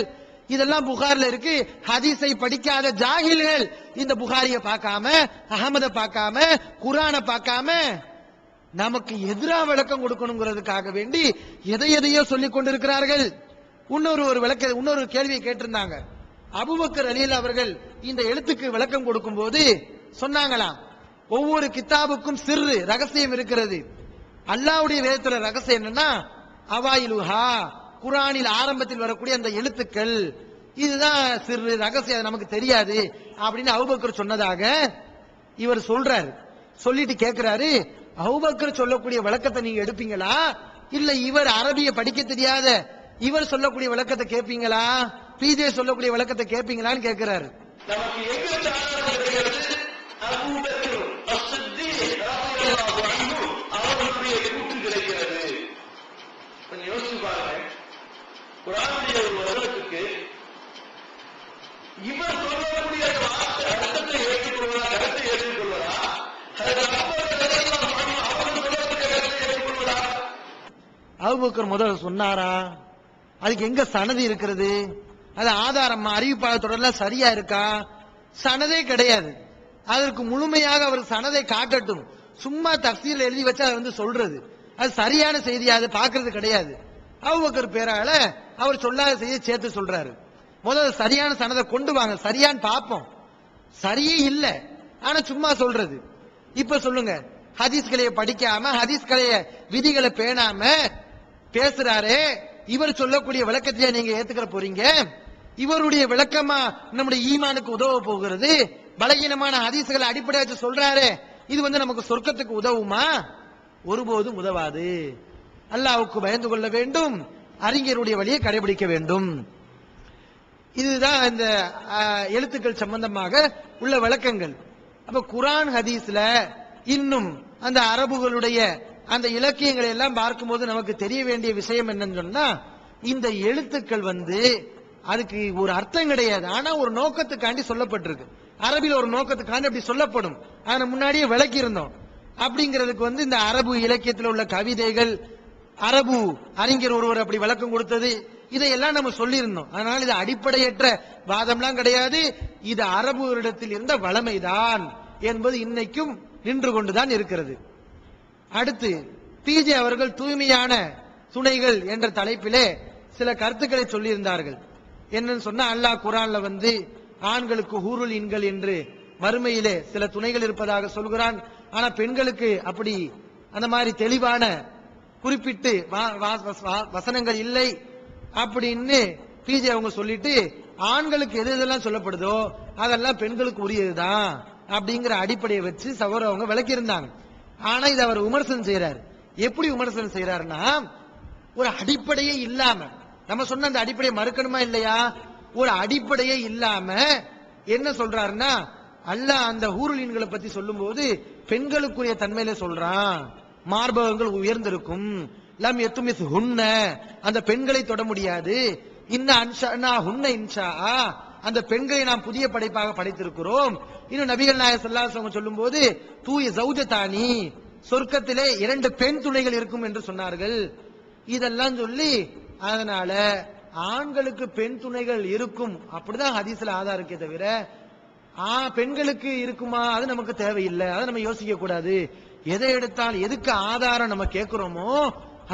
இதெல்லாம் புகார்ல இருக்கு. ஹதீஸை படிக்காத ஜாஹில்கள் இந்த புகாரியை பார்க்காம, அகமதை பார்க்காம, குர்ஆனை பார்க்காம நமக்கு எதிராக விளக்கம் கொடுக்கணுங்கிறதுக்காக வேண்டி எதையோ சொல்லிக் கொண்டிருக்கிறார்கள். இன்னொரு கேள்வியை கேட்டிருந்தாங்க. அபூபக்கர் ரலியல்லாஹு அவர்கள் இந்த எழுத்துக்கு விளக்கம் கொடுக்கும் போது சொன்னாங்களாம், ஒவ்வொரு கிதாபுக்கும் சிறு ரகசியம் இருக்கிறது. அல்லாஹ்வுடைய வேதத்துல ரகசியம் என்னன்னா அவாயிலுஹா, குர்ஆனில் ஆரம்பத்தில் வரக்கூடிய அந்த எழுத்துக்கள், இதுதான் சிறு ரகசியம், நமக்கு தெரியாது அப்படின்னு அபூபக்கர் சொன்னதாக இவர் சொல்றாரு. சொல்லிட்டு கேட்கிறாரு, அபூபக்கர் சொல்லக்கூடிய விளக்கத்தை நீங்க எடுப்பீங்களா, இல்ல இவர் அரபிய படிக்க தெரியாத இவர் சொல்லக்கூடிய விளக்கத்தை கேட்பீங்களா, பிஜே சொல்லக்கூடிய விளக்கத்தை கேட்பீங்களான்னு கேட்கிறாரு. நமக்கு எங்கிருந்து ஆதாரம் கிடைக்கிறது? அபூபக்கர் அஸ்ஸித்தீக் ரலியல்லாஹு அன்ஹு அவர்களுடைய கூற்று கிடைக்கிறது. கொஞ்சம் யோசிச்சு பாருங்க. குர்ஆனுடைய ஒரு வசனத்துக்கு இவர் சொல்லக்கூடிய அர்த்தத்தை ஏற்றுக்கொள்வதா, கருத்தை ஏற்றுக்கொள்வதா, அபூபக்கர் முதல்ல சொன்னாரா? அதுக்கு எங்க சனது இருக்கிறது? அது ஆதாரம் அறிவிப்பாளர் தொடர்ல சரியா இருக்கா? சனதே கிடையாது. அதற்கு முழுமையாக அவர் சனதை காட்டட்டும். சும்மா தஃசீர்ல எழுதி வச்சு அதை சொல்றது அது சரியான செய்தியா அது பாக்குறது கிடையாது. அபூபக்கர் பேரால அவர் சொல்லாத செய்தியை சேர்த்து சொல்றாரு. முதல்ல சரியான சனதை கொண்டு வாங்க, சரியான்னு பார்ப்போம். சரியே இல்ல, ஆனா சும்மா சொல்றது. இப்ப சொல்லுங்க, ஹதீஸ் கலையை படிக்காம, ஹதீஸ் கலைய விதிகளை பேணாம பேசுறாரு. இவர் சொல்லக்கூடிய விளக்கத்தையே நீங்க ஏத்துக்கிற போறீங்க? இவருடைய விளக்கமா நம்முடைய ஈமானுக்கு உதவ போகிறது? பலகீனமான ஹதீஸ்களை அடிப்படை வச்சு சொல்றாரு, இது நமக்கு சொர்க்கத்துக்கு உதவுமா? ஒருபோதும் உதவாது. அல்லாஹ்வுக்கு பயந்து கொள்ள வேண்டும், அறிஞருடைய வழியை கடைபிடிக்க வேண்டும். இதுதான் இந்த எழுத்துக்கள் சம்பந்தமாக உள்ள விளக்கங்கள். அப்ப குர்ஆன் ஹதீஸ்ல இன்னும் அந்த அரபுகளுடைய அந்த இலக்கியங்களை எல்லாம் பார்க்கும்போது நமக்கு தெரிய வேண்டிய விஷயம் என்னன்னு சொன்னா, இந்த எழுத்துக்கள் அதுக்கு ஒரு அர்த்தம் கிடையாது, ஆனா ஒரு நோக்கத்துக்காண்டி சொல்லப்பட்டிருக்கு. அரபில ஒரு நோக்கத்துக்காண்டி அப்படி சொல்லப்படும். ஆனா முன்னாடியே விளக்கி இருந்தோம். அப்படிங்கிறதுக்கு இந்த அரபு இலக்கியத்தில் உள்ள கவிதைகள், அரபு அறிஞர் ஒருவர் அப்படி விளக்கம் கொடுத்தது, இதையெல்லாம் நம்ம சொல்லியிருந்தோம். அதனால இது அடிப்படையற்ற வாதம்லாம் கிடையாது. இது அரபுகளிடத்தில் இருந்த வளமைதான் என்பது இன்னைக்கும் நின்று கொண்டுதான் இருக்கிறது. அடுத்து பிஜே அவர்கள் தூய்மையான துணைகள் என்ற தலைப்பிலே சில கருத்துக்களை சொல்லியிருந்தார்கள். என்னன்னு சொன்னா, அல்லாஹ் குர்ஆன்ல ஆண்களுக்கு ஹூருல் இன்கள் என்று மறுமையிலே சில துணைகள் இருப்பதாக சொல்கிறான். ஆனா பெண்களுக்கு அப்படி அந்த மாதிரி தெளிவான குறிப்பிட்டு வசனங்கள் இல்லை அப்படின்னு பிஜே அவங்க சொல்லிட்டு, ஆண்களுக்கு எது எதெல்லாம் சொல்லப்படுதோ அதெல்லாம் பெண்களுக்கு உரியதுதான் அப்படிங்கிற அடிப்படையை வச்சு சகோதரர் அவங்க விளக்கி இருந்தாங்க. ஆனா இது அவர் விமர்சனம் செய்யறாரு. எப்படி விமர்சனம் செய்யறாருன்னா, ஒரு அடிப்படையே இல்லாம நம்ம சொன்ன அந்த அடிப்படையை மறுக்கணுமா இல்லையா? ஒரு அடிப்படையே இல்லாம என்ன சொல்றாருன்னா, அல்லாஹ் அந்த ஹூருலீன்களை பத்தி சொல்லும் போது பெண்களுக்குரிய தன்மையில சொல்றான். மார்பகங்கள் உயர்ந்திருக்கும், லம் யத்துமிஸ் ஹுன்ன, அந்த பெண்களை தொட முடியாது. இன்ன அன்ஷா ஹுன்ன இன்ஷா, அந்த பெண்களை நாம் புதிய படைப்பாக படைத்திருக்கிறோம். இன்னும் நபிகள் நாயகம் ஸல்லல்லாஹு அலைஹி வஸல்லம் சொல்லும் போது தூய ஜௌஜதானி, சொர்க்கத்திலே 2 பெண் துணைகள் இருக்கும் என்று சொன்னார்கள். இதெல்லாம் சொல்லி அதனால ஆண்களுக்கு பெண் துணைகள் இருக்கும் அப்படிதான் ஹதீஸ்ல ஆதாரம் இருக்கே தவிர பெண்களுக்கு இருக்குமா அது நமக்கு தேவையில்லை, அதை நம்ம யோசிக்க கூடாது. எதை எடுத்தால் எதுக்கு ஆதாரம் நம்ம கேட்கிறோமோ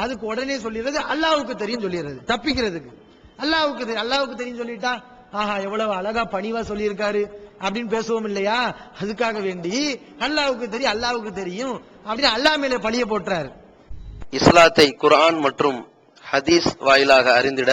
அதுக்கு உடனே சொல்லிடுறது அல்லாஹ்வுக்கு தெரியும் சொல்லிடுறது, தப்பிக்கிறதுக்கு. அல்லாஹ்வுக்கு தெரியும் சொல்லிட்டா ஆஹா எவ்வளவு அழகா பணிவா சொல்லியிருக்காரு அப்படின்னு பேசுவோம் இல்லையா? அதுக்காக வேண்டி அல்லாஹ்வுக்கு தெரியும் அப்படின்னு அல்லாஹ் மேல பழிய போட்டுறாரு. இஸ்லாத்தை குர்ஆன் மற்றும் ஹதீஸ் வாயிலாக அறிந்திட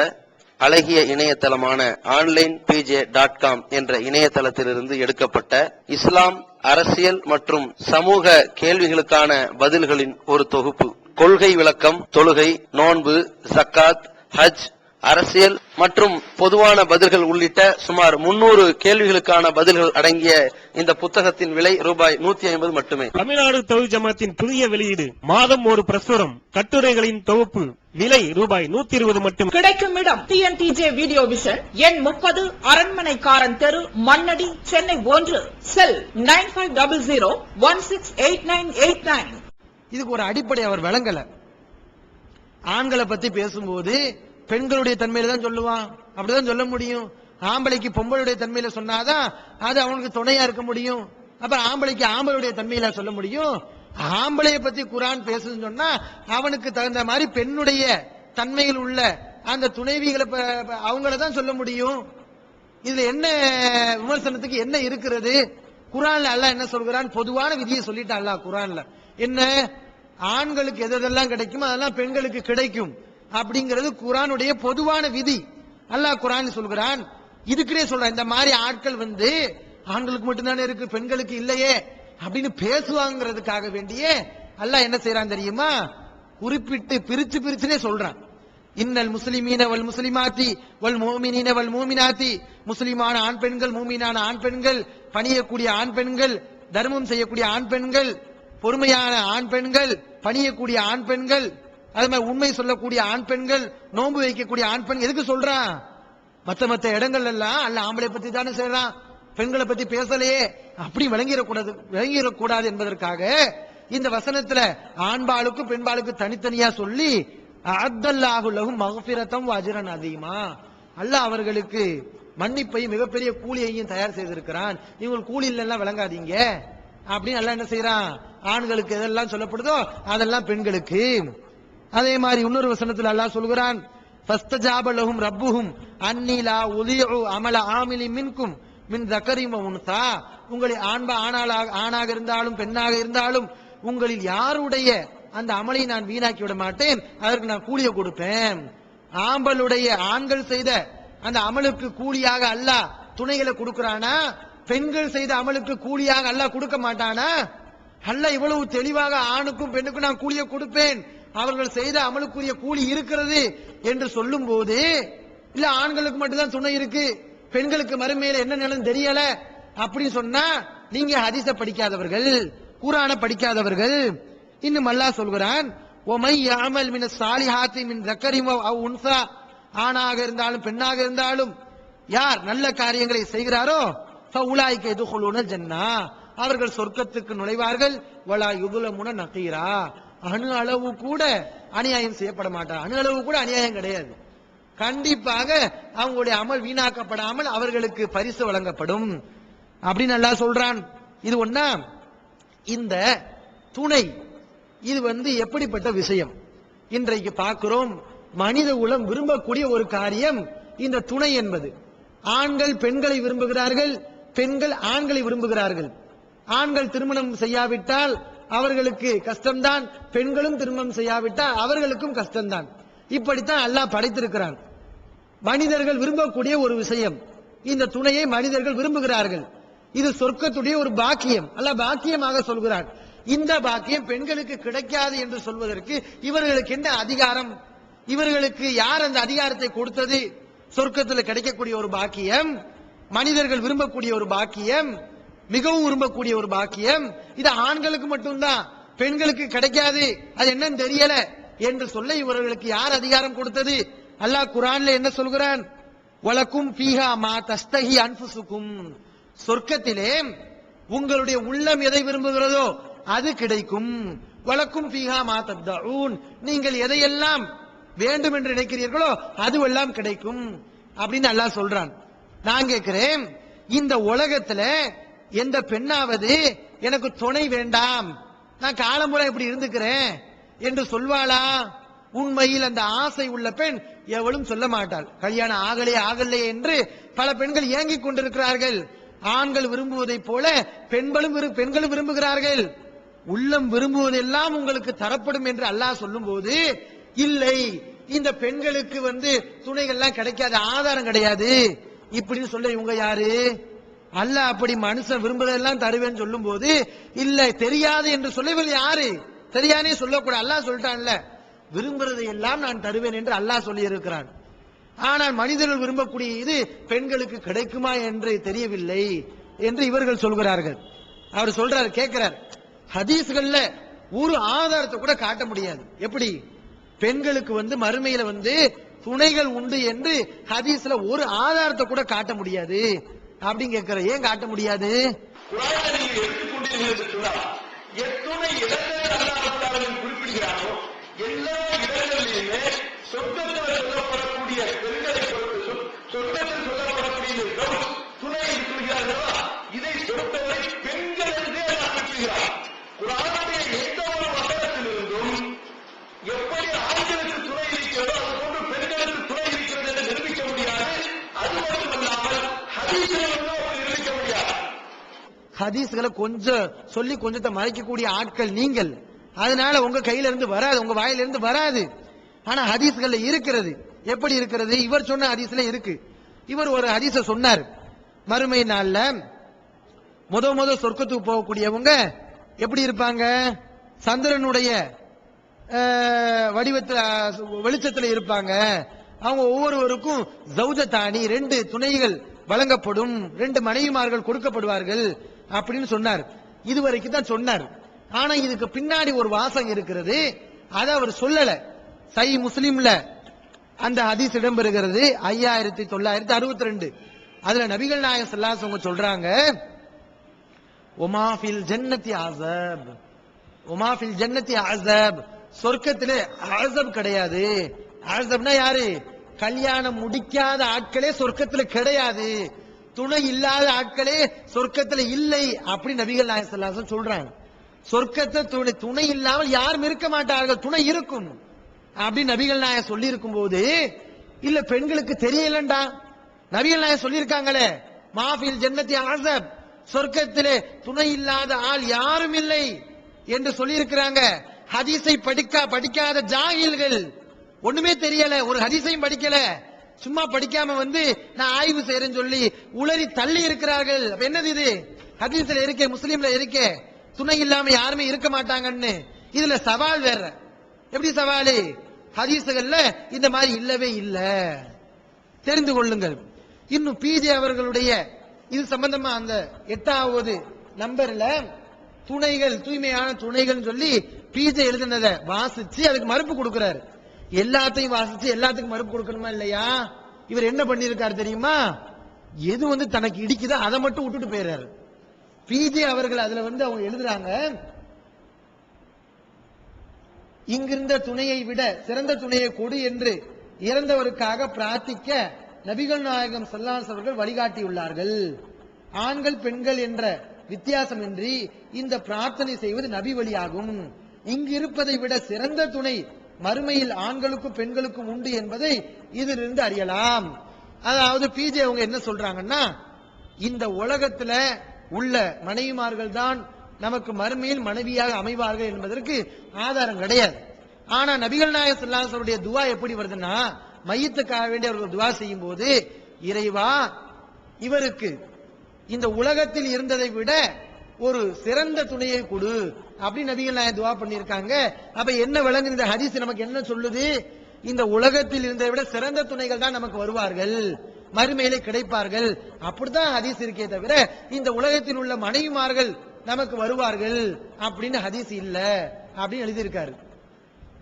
அழகிய இணையதளமான onlinepj.com என்ற இணையதளத்திலிருந்து எடுக்கப்பட்ட இஸ்லாம், அரசியல் மற்றும் சமூக கேள்விகளுக்கான பதில்களின் ஒரு தொகுப்பு. கொள்கை விளக்கம், தொழுகை, நோன்பு, ஜக்காத், ஹஜ், அரசியல் மற்றும் பொதுவான பதில்கள் உள்ளிட்ட சுமார் 300 கேள்விகளுக்கான பதில்கள் அடங்கிய இந்த புத்தகத்தின் விலை ரூபாய் 150 மட்டுமே. தமிழ்நாடு தௌஹீத் ஜமாத்தின் புதிய வெளியீடு, மாதம் ஒரு பிரசுரம், கட்டுரைகளின் தொகுப்பு, விலை ரூபாய் 120 மட்டும். கிடைக்கும் இடம் TNTJ வீடியோ விஷன், எண் 30, அரண்மனைக்காரன் தெரு, மண்ணடி, சென்னை 1. செல் 9500168989. இதுக்கு ஒரு அடிப்படை அவர் விளங்கல. ஆண்களை பத்தி பேசும்போது பெண்களுடைய தன்மையில தான் சொல்லுவான், அப்படிதான் சொல்ல முடியும். ஆம்பளைக்கு பொம்பளுடைய தன்மையில சொன்னாதான் அது அவனுக்கு துணையா இருக்க முடியும். அப்ப ஆம்பளைக்கு ஆம்பளுடைய தன்மையில சொல்ல முடியும். ஆம்பளைய பத்தி குர்ஆன் பேசுன்னு சொன்னா அவனுக்கு தகுந்த மாதிரி பெண்ணுடைய தன்மையில் உள்ள அந்த துணைவிகளை அவங்கள தான் சொல்ல முடியும். இதுல என்ன விமர்சனத்துக்கு என்ன இருக்கிறது? குர்ஆன்ல அல்லாஹ் என்ன சொல்கிறான்? பொதுவான விதியை சொல்லிட்டான் அல்லாஹ் குர்ஆன்ல. என்ன, ஆண்களுக்கு எதெல்லாம் கிடைக்குமோ அதெல்லாம் பெண்களுக்கு கிடைக்கும் அப்படிங்கிறது குர்ஆனுடைய பொதுவான விதி. அல்லாஹ் குர்ஆன் சொல்கிறான். இதுக்குனே சொல்றான், இந்த மாதிரி ஆட்கள் ஆண்களுக்கு மட்டும்தானே இருக்கு பெண்களுக்கு இல்லையே அப்படின்னு பேசுவாங்கிறதுக்காக வேண்டியே அல்லாஹ் என்ன செய்யறான் தெரியுமா? குறிப்பிட்டு பிரிச்சுனே சொல்றான். இன்னல் முஸ்லிமீன வல் முஸ்லிமாத்தி வல் முஃமினீன வல் முஃமினாத்தி, முஸ்லிமான ஆண் பெண்கள், மூமினான ஆண் பெண்கள், பணியக்கூடிய ஆண் பெண்கள், தர்மம் செய்யக்கூடிய ஆண் பெண்கள், பொறுமையான ஆண் பெண்கள், பணியக்கூடிய ஆண் பெண்கள், அது மாதிரி உண்மை சொல்லக்கூடிய ஆண் பெண்கள், நோன்பு வைக்கக்கூடிய ஆண் பெண்கள். எதுக்கு சொல்றான்? மத்த இடங்கள் எல்லாம் அல்ல ஆம்பளை பத்தி தானே செய்யறான், பெண்களை பத்தி பேசலையே அப்படி விளங்கிடக்கூடாது என்பதற்காக இந்த வசனத்துல ஆண்பாளுக்கும் பெண்பாளுக்கும் தனித்தனியா சொல்லி அத்தல்லாஹு லஹும் மக்ஃபிரத்தம் வ அஜ்ரன் அதீமா, அல்லாஹ் அவர்களுக்கு மன்னிப்பையும் மிகப்பெரிய கூலியையும் தயார் செய்திருக்கிறான். இவங்க கூலி இல்லைன்னா விளங்காதீங்க அப்படின்னு அல்லாஹ் என்ன செய்யறான்? ஆண்களுக்கு எதெல்லாம் சொல்லப்படுதோ அதெல்லாம் பெண்களுக்கு. அதே மாதிரி இன்னொரு வசனத்தில் அல்லாஹ் சொல்கிறான், ஃபஸ்தஜாப லஹும் ரப்புஹும் அன்னி லா உலிஉ அமல ஆமிலி மின்கும் மின் தக்கரின் வ உன்சா, உங்களில் ஆணாக இருந்தாலும் பெண்ணாக இருந்தாலும் உங்களில் யாருடைய அந்த அமலை நான் வீணாக்கி விட மாட்டேன், அதற்கு நான் கூலியை கொடுப்பேன். ஆண்கள் செய்த அந்த அமலுக்கு கூலியாக அல்லாஹ் துணைகளை கொடுக்கிறானா? பெண்கள் செய்த அமலுக்கு கூலியாக அல்லாஹ் கொடுக்க மாட்டானா? அல்லாஹ் இவ்வளவு தெளிவாக ஆணுக்கும் பெண்ணுக்கும் நான் கூலியை கொடுப்பேன், அவர்கள் செய்த அமலுக்குரிய கூலி இருக்கிறது என்று சொல்லும் போது, இல்ல ஆண்களுக்கு மட்டும்தான் துணை இருக்கு, பெண்களுக்கு மறுமையில என்ன நிலம் தெரியல அப்படின்னு சொன்னா நீங்க ஹதீஸ படிக்காதவர்கள், குர்ஆன படிக்காதவர்கள். இன்னும் அல்லாஹ் சொல்கிறான், ஒமை யாமல் மின சாலிஹாத்தி மின் தக்கரின் வ உன்சா, ஆணாக இருந்தாலும் பெண்ணாக இருந்தாலும் யார் நல்ல காரியங்களை செய்கிறாரோ ஃபஉலாயிக யதுகுலூனல் ஜன்னா, அவர்கள் சொர்க்கத்துக்கு நுழைவார்கள். வலா யுதுலமுன நகீரா, அணு அளவு கூட அநியாயம் செய்யப்பட மாட்டார். அணு அளவு கூட அநியாயம் கிடையாது. கண்டிப்பாக அவங்களுடைய அமல் வீணாக்கப்படாமல் அவர்களுக்கு பரிசு வழங்கப்படும் அப்படின்னு அல்லாஹ் சொல்றான். இது ஒண்ணா. இந்த துணை இது எப்படிப்பட்ட விஷயம் இன்றைக்கு பார்க்கிறோம். மனித குலம் விரும்பக்கூடிய ஒரு காரியம் இந்த துணை என்பது. ஆண்கள் பெண்களை விரும்புகிறார்கள், பெண்கள் ஆண்களை விரும்புகிறார்கள். ஆண்கள் திருமணம் செய்யாவிட்டால் அவர்களுக்கு கஷ்டம்தான், பெண்களும் திருமணம் செய்யாவிட்டால் அவர்களுக்கும் கஷ்டம்தான். இப்படித்தான் அல்லாஹ் படைத்திருக்கிறான். மனிதர்கள் விரும்பக்கூடிய ஒரு விஷயம், இந்த துணையை மனிதர்கள் விரும்புகிறார்கள். இது சொர்க்கத்துடைய ஒரு பாக்கியம், அல்லாஹ் பாக்கியமாக சொல்கிறான். இந்த பாக்கியம் பெண்களுக்கு கிடைக்காது என்று சொல்வதற்கு இவர்களுக்கு என்ன அதிகாரம்? இவர்களுக்கு யார் அந்த அதிகாரத்தை கொடுத்தது? சொர்க்கத்தில் கிடைக்கக்கூடிய ஒரு பாக்கியம், மனிதர்கள் விரும்பக்கூடிய ஒரு பாக்கியம், மிகவும் விரும்பக்கூடிய ஒரு பாக்கியம். இது ஆண்களுக்கு மட்டும்தான், பெண்களுக்கு கிடைக்காது, அது என்னன்னு தெரியல என்று சொல்ல இவர்களுக்கு யார் அதிகாரம் கொடுத்தது? அல்லாஹ் குர்ஆன்ல என்ன சொல்கிறான்? வலக்கும் ஃபீஹா மா தஸ்தஹி அன்ஃபுசுக்கும், சொர்க்கத்திலே உங்களுடைய உள்ளம் எதை விரும்புகிறதோ அது கிடைக்கும். வலக்கும் ஃபீஹா மா தப்தஊன், நீங்கள் எதையெல்லாம் வேண்டும் என்று நினைக்கிறீர்களோ அதுவெல்லாம் கிடைக்கும் அப்படின்னு அல்லாஹ் சொல்றான். நான் கேட்கிறேன், இந்த உலகத்துல எந்த பெண்ணாவது எனக்கு துணை வேண்டாம், நான் காலமுறை இப்படி இருந்துக்கிறேன் என்று சொல்வாளா? உண்மையில் அந்த ஆசை உள்ள பெண் எவளும் சொல்ல மாட்டாள். கல்யாணம் ஆகலையே என்று பல பெண்கள் ஏங்கிக் கொண்டிருக்கிறார்கள். ஆண்கள் விரும்புவதை போல பெண்களும் விரும்புகிறார்கள். உள்ளம் விரும்புவதெல்லாம் உங்களுக்கு தரப்படும் என்று அல்லாஹ் சொல்லும் போது, இல்லை இந்த பெண்களுக்கு துணைகள்லாம் கிடைக்காது, ஆதாரம் கிடையாது இப்படின்னு சொல்ல இவங்க யாரு? அல்லாஹ் அப்படி மனுஷன் விரும்புறதெல்லாம் தருவேன்னு சொல்லும் போது, இல்ல தெரியாது என்று சொல்லவில்லை. யாரு? தெரியாதே சொல்லக்கூடாது. அல்லாஹ் சொல்லிட்டான்ல, விரும்புறதை எல்லாம் நான் தருவேன் என்று அல்லாஹ் சொல்லி இருக்கிறான். ஆனால் மனிதர்கள் விரும்பக்கூடிய இது பெண்களுக்கு கிடைக்குமா என்று தெரியவில்லை என்று இவர்கள் சொல்கிறார்கள். அவர் சொல்றாரு, கேட்கிறார், ஹதீஸ்கள்ல ஒரு ஆதாரத்தை கூட காட்ட முடியாது. எப்படி பெண்களுக்கு மறுமையில துணைகள் உண்டு என்று ஹதீஸ்ல ஒரு ஆதாரத்தை கூட காட்ட முடியாது அப்படின்னு கேட்கிற. ஏன் காட்ட முடியாது? குர்ஆனை நீங்க எடுத்துக்கொண்டீர்கள் என்று சொன்னால் எத்தனை இடங்களை அல்லாஹ் குறிப்பிடுகிறாரோ எல்லா இடங்களிலுமே சொர்க்கத்தில் சொல்லப்படக்கூடிய பெண்களை பொறுத்து சொர்க்கத்தில் சொல்லப்படக்கூடிய துணை சொல்கிறார்களா, இதை பொறுத்தவரை பெண்கள் என்றே அல்லாஹ் குறிப்பிடுகிறார். குர்ஆனுடைய எந்த ஒரு வசனத்திலிருந்தும் எப்படி ஆண்களுக்கு துணை இருக்கிறதோ அது போன்று பெண்களுக்கு துணை இருக்கிறது என்று நிரூபிக்க முடியாது. அது மட்டுமல்லாமல் நிரூபிக்க முடியாது. ஹதீஸ்களை கொஞ்சம் சொல்லி கொஞ்சத்தை மறைக்கக்கூடிய ஆட்கள் நீங்கள். அதனால உங்க கையில இருந்து வராது, உங்க வாயில இருந்து வராது. ஆனா ஹதீஸ்கள்ல இருக்கிறது. எப்படி இருக்கிறது? இவர் சொன்ன ஹதீஸ்ல இருக்கு. இவர் ஒரு ஹதீஸ சொன்னார். மறுமை நாள்ல முத சொர்க்கத்துக்கு போகக்கூடியவங்க எப்படி இருப்பாங்க? சந்திரனுடைய வடிவத்தில் வெளிச்சத்தில் இருப்பாங்க. அவங்க ஒவ்வொருவருக்கும் ஜௌஜதானி 2 துணைகள் வழங்கப்படும், 2 மனைவிமார்கள் கொடுக்கப்படுவார்கள் அப்படின்னு சொன்னார். இதுவரைக்கும் தான் சொன்னார். ஆனா இதுக்கு பின்னாடி ஒரு வாசம் இருக்கிறது, அதை அவர் சொல்லல. சஹீஹ் முஸ்லிம்ல அந்த ஹதீஸ் இடம்பெறுகிறது 5962. அதுல நபிகள் நாயகம் ஸல்லல்லாஹு அலைஹி வஸல்லம் சொல்றாங்க, உமா ஃபில் ஜன்னதி அஸாப், உமா ஃபில் ஜன்னதி அஸாப், சொர்க்கத்திலே அஸப் கிடையாது. அஸப்னா யாரு? கல்யாணம் முடிக்காத ஆட்களே சொர்க்கத்தில் கிடையாது, துணை இல்லாத ஆட்களே சொர்க்கத்தில் இல்லை அப்படி நபிகள் நாயகம் ஸல்லல்லாஹு அலைஹி வஸல்லம் சொல்றாங்க. சொர்க்கத்தை துணை இல்லாமல் யாரும் இருக்க மாட்டார்கள், துணை இருக்கும் அப்படி நபிகள் நாயகம் சொல்லி இருக்கும் போது, இல்ல பெண்களுக்கு தெரியலண்டா, நபிகள் நாயகம் சொல்லி இருக்காங்களே மாஃபில் ஜன்னதி அஸப், சொர்க்கத்திலே துணை இல்லாத ஆள் யாரும் இல்லை என்று சொல்லி இருக்கிறாங்க. ஹதீஸை படிக்காத ஜாகில்கள், ஒண்ணுமே தெரியல, ஒரு ஹதீஸையும் படிக்கல, சும்மா படிக்காம நான் ஆய்வு செய்யறேன்னு சொல்லி உளறி தள்ளி இருக்கிறார்கள். என்னது இது? ஹதீஸ்ல இருக்கே, முஸ்லீம்ல இருக்கே, துணை இல்லாம யாருமே இருக்க மாட்டாங்கன்னு. இதுல சவால் வேற. எப்படி சவாலு? ஹதீஸ்கள்ல இந்த மாதிரி இல்லவே இல்ல, தெரிந்து கொள்ளுங்கள். இன்னும் பிஜே அவர்களுடைய இது சம்பந்தமா அந்த 8வது நம்பர்ல துணைகள், தூய்மையான துணைகள் சொல்லி பிஜே எழுதினதை வாசிச்சு அதுக்கு மறுப்பு கொடுக்கிறாரு. எல்லாத்தையும் வாசிச்சு எல்லாத்துக்கும் மறுப்பு கொடுக்கணுமா இல்லையா? இவர் என்ன பண்ணிருக்காரு தெரியுமா? எது தனக்கு இடிக்குதோ அதை மட்டும் விட்டுட்டு போயிடுறாரு. பிஜே அவர்கள் அதுல அவங்க எழுதுறாங்க, இங்கிருந்த துணையை விட சிறந்த துணையை கொடு என்று இறந்தவருக்காக பிரார்த்திக்க நபிகள் நாயகம் ஸல்லல்லாஹு அலைஹி அவர்கள் வழிகாட்டியுள்ளார்கள். ஆண்கள் பெண்கள் என்ற வித்தியாசமின்றி இந்த பிரார்த்தனை செய்வது நபி வழியாகும். இங்கு இருப்பதை விட சிறந்த துணை மறுமையில் ஆண்களுக்கும் பெண்களுக்கும் உண்டு என்பதை இதிலிருந்து அறியலாம். அதாவது பிஜே அவங்க என்ன சொல்றாங்கன்னா, இந்த உலகத்துல உள்ள மனைவிமார்கள் தான் நமக்கு மறுமையில் மனைவியாக அமைவார்கள் என்பதற்கு ஆதாரம் கிடையாது. ஆனா நபிகள் நாயகம் ஸல்லல்லாஹு அலைஹி வஸல்லம் துஆ எப்படி வருதுன்னா, மையத்துக்காக வேண்டிய அவர்கள் துஆ செய்யும் போது, இறைவா இவருக்கு இந்த உலகத்தில் இருந்ததை விட ஒரு சிறந்த துணையை கொடு அப்படி நபிகள் நாயகம் துஆ பண்ணியிருக்காங்க. அப்ப என்ன விளங்கு? இந்த ஹதீஸ் நமக்கு என்ன சொல்லுது? இந்த உலகத்தில் இருந்ததை விட சிறந்த துணைகள் தான் நமக்கு வருவார்கள், மறுமையிலே கிடைப்பார்கள். அப்படிதான் ஹதீஸ் இருக்கே தவிர இந்த உலகத்தில் உள்ள மனைவிமார்கள் நமக்கு வருவார்கள் அப்படின்னு ஹதீஸ் இல்ல அப்படின்னு எழுதியிருக்காரு.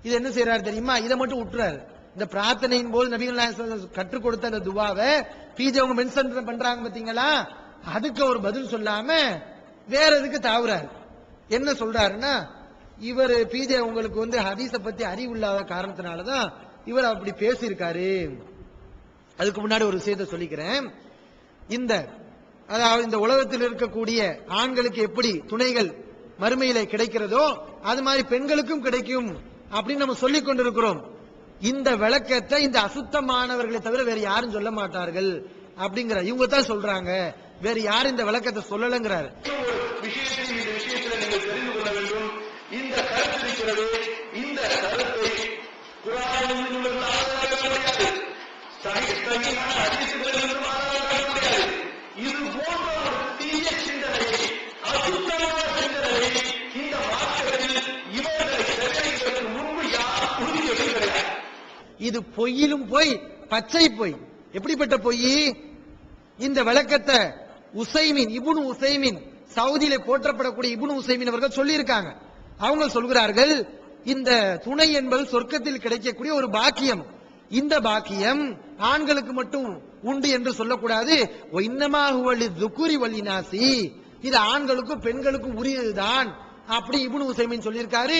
இது என்ன செய்யறாரு தெரியுமா? இதை மட்டும் விட்டுறாரு. இந்த பிரார்த்தனையின் போது நபிகள் கற்றுக் கொடுத்த அந்த துவாவை பிஜே அவங்க மென்ஷன் பண்றாங்க பாத்தீங்களா, அதுக்கு ஒரு பதில் சொல்லாம வேற எதுக்கு தாவுறாரு. என்ன சொல்றாருன்னா, இவர் பிஜே உங்களுக்கு ஹதீஸ பத்தி அறிவு இல்லாத காரணத்தினாலதான் இவர் அப்படி பேசியிருக்காரு. அதுக்கு முன்னாடி ஒரு விஷயத்தை சொல்லிக்கிறேன். அதாவது இந்த உலகத்தில் இருக்கக்கூடிய ஆண்களுக்கு எப்படி துணைகள் மறுமையிலே கிடைக்கிறதோ அது மாதிரி பெண்களுக்கும் கிடைக்கும் அப்படின்னு நம்ம சொல்லிக் கொண்டிருக்கிறோம். இந்த விளக்கத்தை இந்த அசுத்தமானவர்களை தவிர வேற யாரும் சொல்ல மாட்டார்கள் அப்படிங்கிற இவங்க தான் சொல்றாங்க, வேற யாரும் இந்த விளக்கத்தை சொல்லலங்கிறார். விஷயத்தில் நீங்கள் தெரிந்து கொள்ள வேண்டும். இந்த கருத்து இருக்கிறது, இந்த கருத்தை குர்ஆனில் உள்ள ஆதாரங்கள் சஹீஹான ஹதீஸ்களில் ஆதாரங்கள் கிடையாது. இது போன்ற ஒரு தீய சிந்தனையை, அசுத்தமான சிந்தனையை இந்த மார்க்கத்தில் இவர்களை தெரிவிப்பதற்கு முன்பு யார் புரிஞ்சது கிடையாது. இது பொய்யிலும் பொய், பச்சை பொய். எப்படிப்பட்ட பொய்? இந்த விளக்கத்தை இப்னு உசைமின் சவுதியில போற்றப்படக்கூடிய இப்னு உசைமின் அவர்கள் சொல்லி இருக்காங்க. அவங்க சொல்கிறார்கள், இந்த துணை என்பது சொர்க்கத்தில் கிடைக்கக்கூடிய ஒரு பாக்கியம். இந்த பாக்கியம் ஆண்களுக்கு மட்டும் உண்டு என்று சொல்லக்கூடாது. இது ஆண்களுக்கும் பெண்களுக்கும் உரியதுதான் அப்படி இப்னு உசைமின் சொல்லியிருக்காரு.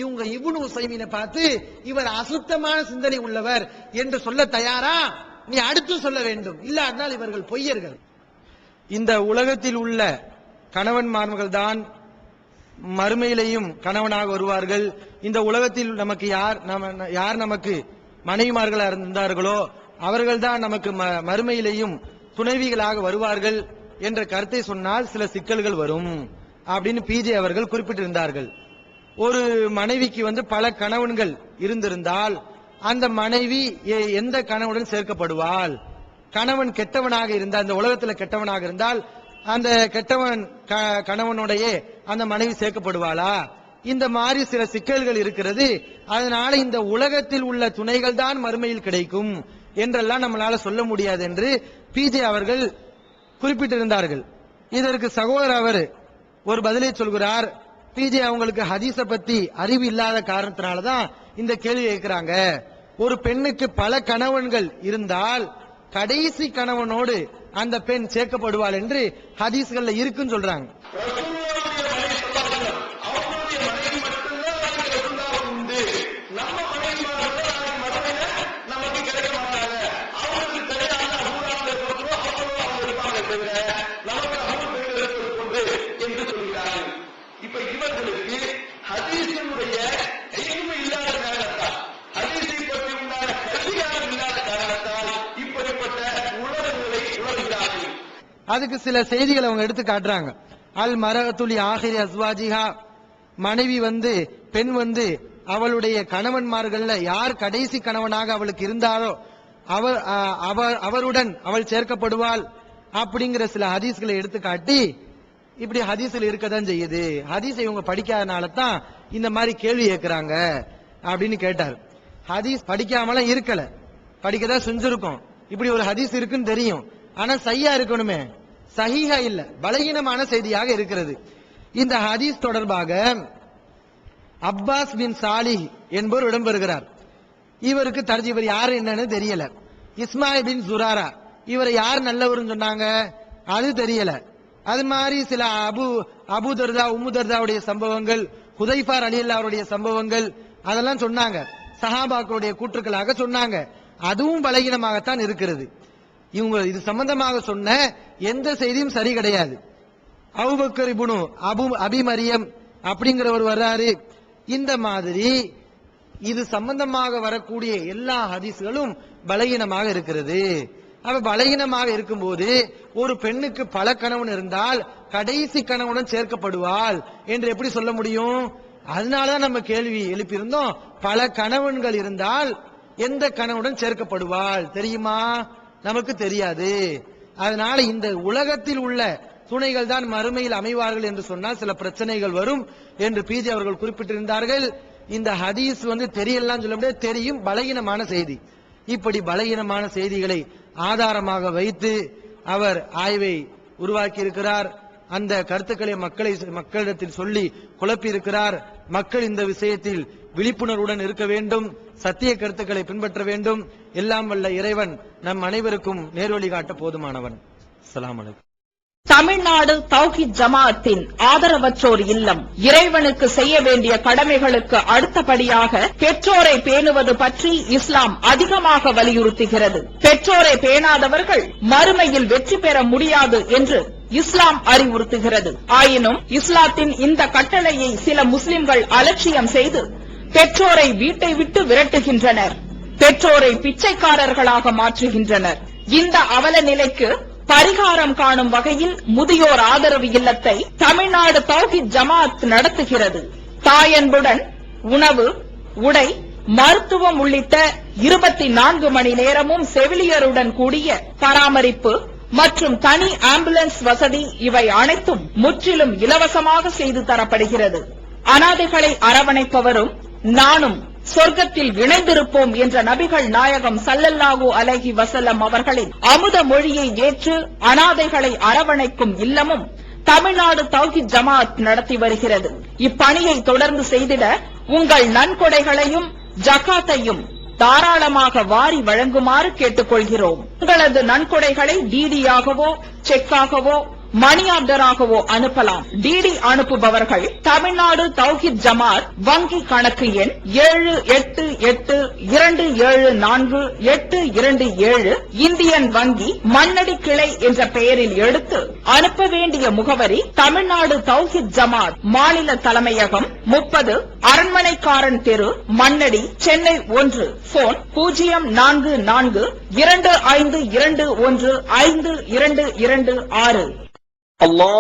இவங்க இப்னு உசைமினை பார்த்து இவர் அசுத்தமான சிந்தனை உள்ளவர் என்று சொல்ல தயாரா? நீ அடுத்து சொல்ல வேண்டும், இல்லாதனால் இவர்கள் பொய்யர்கள். இந்த உலகத்தில் உள்ள கணவன்மார்கள் தான் மறுமையிலையும் கணவனாக வருவார்கள். இந்த உலகத்தில் நமக்கு யார் நமக்கு மனைவிமார்களா இருந்தார்களோ அவர்கள் தான் நமக்கு மறுமையிலையும் துணைவிகளாக வருவார்கள் என்ற கருத்தை சொன்னால் சில சிக்கல்கள் வரும் அப்படின்னு பிஜே அவர்கள் குறிப்பிட்டிருந்தார்கள். ஒரு மனைவிக்கு பல கணவன்கள் இருந்திருந்தால் அந்த மனைவி எந்த கணவனுடன் சேர்க்கப்படுவாள்? கணவன் கெட்டவனாக இருந்தால், இந்த உலகத்தில் கெட்டவனாக இருந்தால் அந்த கெட்டவன் கணவனுடைய அந்த மனைவி சேர்க்கப்படுவாளா? இந்த மாதிரி சில சிக்கல்கள் இருக்கிறது. அதனால இந்த உலகத்தில் உள்ள துணைகள் தான் மறுமையில் கிடைக்கும் என்றெல்லாம் நம்மளால சொல்ல முடியாது என்று பிஜே அவர்கள் குறிப்பிட்டிருந்தார்கள். இதற்கு சகோதரர் அவர் ஒரு பதிலை சொல்கிறார். பிஜே அவங்களுக்கு ஹதீஸ பத்தி அறிவு இல்லாத காரணத்தினாலதான் இந்த கேள்வி கேட்கிறாங்க. ஒரு பெண்ணுக்கு பல கணவன்கள் இருந்தால் கடைசி கணவனோடு அந்த பெண் சேர்க்கப்படுவாள் என்று ஹதீஸ்கள்ல இருக்குன்னு சொல்றாங்க. இப்ப இவர்களுக்கு ஹதீஸினுடைய இல்மு இல்லாத காரணத்தால், ஹதீஸை பற்றி உண்டான கல்வியாளர் இல்லாத காரணத்தால் இப்படிப்பட்ட உலகங்களை உணர்கிறார்கள். அதுக்கு சில செய்திகளை அவங்க எடுத்து காட்டுறாங்க. அல் மரத்துலி ஆஹிரி அஸ்வாஜிஹா, மனைவி பெண் அவளுடைய கணவன்மார்கள்ல யார் கடைசி கணவனாக அவளுக்கு இருந்தாலோ அவருடன் அவள் சேர்க்கப்படுவாள் அப்படிங்கிற சில ஹதீஸ்களை எடுத்து காட்டி, இப்படி ஹதீஸ்ல இருக்கதான் செய்யுது, ஹதீஸை இவங்க படிக்காதனால தான் இந்த மாதிரி கேள்வி கேட்கிறாங்க அப்படின்னு கேட்டார். ஹதீஸ் படிக்காமலாம் இருக்கல, படிக்கதான் செஞ்சிருக்கோம். இப்படி ஒரு ஹதீஸ் இருக்குன்னு தெரியும், ஆனா சஹீஹா இருக்கணுமே, சஹீஹா இல்ல, பலகீனமான செய்தியாக இருக்கிறது. இந்த ஹதீஸ் தொடர்பாக அப்பாஸ் பின் சாலிஹ் என்பவர் இடம்பெறுகிறார். இவருக்கு இவர் யாரு என்னன்னு தெரியல. இஸ்மாயில் பின் சுராரா, இவரை யார் நல்லவர்னு சொன்னாங்க அது தெரியல. அது மாதிரி சில அபு தர்தா உம்மு தர்தாவுடைய சம்பவங்கள், ஹுதைஃபா ரலியல்லாஹு அவருடைய சம்பவங்கள் அதெல்லாம் சொன்னாங்க, சஹாபாக்களுடைய கூற்றுக்களாக சொன்னாங்க. அதுவும் பலகீனமாகத்தான் இருக்கிறது. இவங்க இது சம்பந்தமாக சொன்ன எந்த செய்தியும் சரி கிடையாது. அபூபக்கர் இப்னு அபி மரியம் அப்படிங்கிறவர் வர்றாரு. இந்த மாதிரி இது சம்பந்தமாக வரக்கூடிய எல்லா ஹதீஸ்களும் பலகீனமாக இருக்கிறது. அவ பலகீனமாக இருக்கும்போது ஒரு பெண்ணுக்கு பல கணவன் இருந்தால் கடைசி கணவனுடன் சேர்க்கப்படுவாள் என்று எப்படி சொல்ல முடியும்? அதனாலதான் நம்ம கேள்வி எழுப்பியிருந்தோம், பல கணவன்கள் இருந்தால் எந்த கணவனுடன் சேர்க்கப்படுவாள் தெரியுமா? நமக்கு தெரியாது. அதனால இந்த உலகத்தில் உள்ள துணைகள் தான் மறுமையில் அமைவார்கள் என்று சொன்னால் சில பிரச்சனைகள் வரும் என்று பிஜே அவர்கள் குறிப்பிட்டிருந்தார்கள். இந்த ஹதீஸ் தெரியலாம் சொல்ல முடியாது, தெரியும், பலகீனமான செய்தி. இப்படி பலகீனமான செய்திகளை ஆதாரமாக வைத்து அவர் ஆய்வை உருவாக்கி இருக்கிறார். அந்த கருத்துக்களை மக்களிடத்தில் சொல்லி குழப்பி இருக்கிறார். மக்கள் இந்த விஷயத்தில் விழிப்புணர்வுடன் இருக்க வேண்டும், சத்திய கருத்துக்களை பின்பற்ற வேண்டும். எல்லாம் வல்ல இறைவன் நம் அனைவருக்கும் நேர்வழி காட்ட போதுமானவன். அஸ்ஸலாமு அலைக்கும். தமிழ்நாடு தௌஹீத் ஜமாஅத்தின் ஆதரவற்றோர் இல்லம் இறைவனுக்கு செய்ய வேண்டிய கடமைகளுக்கு அடுத்தபடியாக பெற்றோரை பேணுவது பற்றி இஸ்லாம் அதிகமாக வலியுறுத்துகிறது. பெற்றோரை பேணாதவர்கள் மறுமையில் வெற்றி பெற முடியாது என்று இஸ்லாம் அறிவுறுத்துகிறது. ஆயினும் இஸ்லாத்தின் இந்த கட்டளையை சில முஸ்லிம்கள் அலட்சியம் செய்து பெற்றோரை வீட்டை விட்டு விரட்டுகின்றனர், பெற்றோரை பிச்சைக்காரர்களாக மாற்றுகின்றனர். இந்த அவல நிலைக்கு பரிகாரம் காணும் வகையில் முதியோர் ஆதரவு இல்லத்தை தமிழ்நாடு தௌஹீத் ஜமாஅத் நடத்துகிறது. தாயன்புடன் உணவு, உடை, மருத்துவம் உள்ளிட்ட 24 மணி நேரமும் செவிலியருடன் கூடிய பராமரிப்பு மற்றும் தனி ஆம்புலன்ஸ் வசதி இவை அனைத்தும் முற்றிலும் இலவசமாக செய்து தரப்படுகிறது. அனாதைகளை அரவணைப்பவரும் நானும் சொர்க்கத்தில் இணைந்திருப்போம் என்ற நபிகள் நாயகம் ஸல்லல்லாஹு அலைஹி வஸல்லம் அவர்களின் அமுத மொழியை ஏற்று அனாதைகளை அரவணைக்கும் இல்லமும் தமிழ்நாடு தௌஹீத் ஜமாஅத் நடத்தி வருகிறது. இப்பணியை தொடர்ந்து செய்திட உங்கள் நன்கொடைகளையும் ஜகாத்தையும் தாராளமாக வாரி வழங்குமாறு கேட்டுக்கொள்கிறோம். உங்களது நன்கொடைகளை டிடியாகவோ செக்காகவோ மணி ஆர்டராகவோ அனுப்பலாம். டிடி அனுப்புபவர்கள் தமிழ்நாடு தௌஹீத் ஜமாஅத் வங்கி கணக்கு எண் 7882748227 இந்தியன் வங்கி மண்ணடி கிளை என்ற பெயரில் எடுத்து அனுப்ப வேண்டிய முகவரி தமிழ்நாடு தௌஹீத் ஜமாஅத் மாநில தலைமையகம் 30 அரண்மனைக்காரன் தெரு, மண்ணடி, சென்னை 1. போன் 044252152226. Allah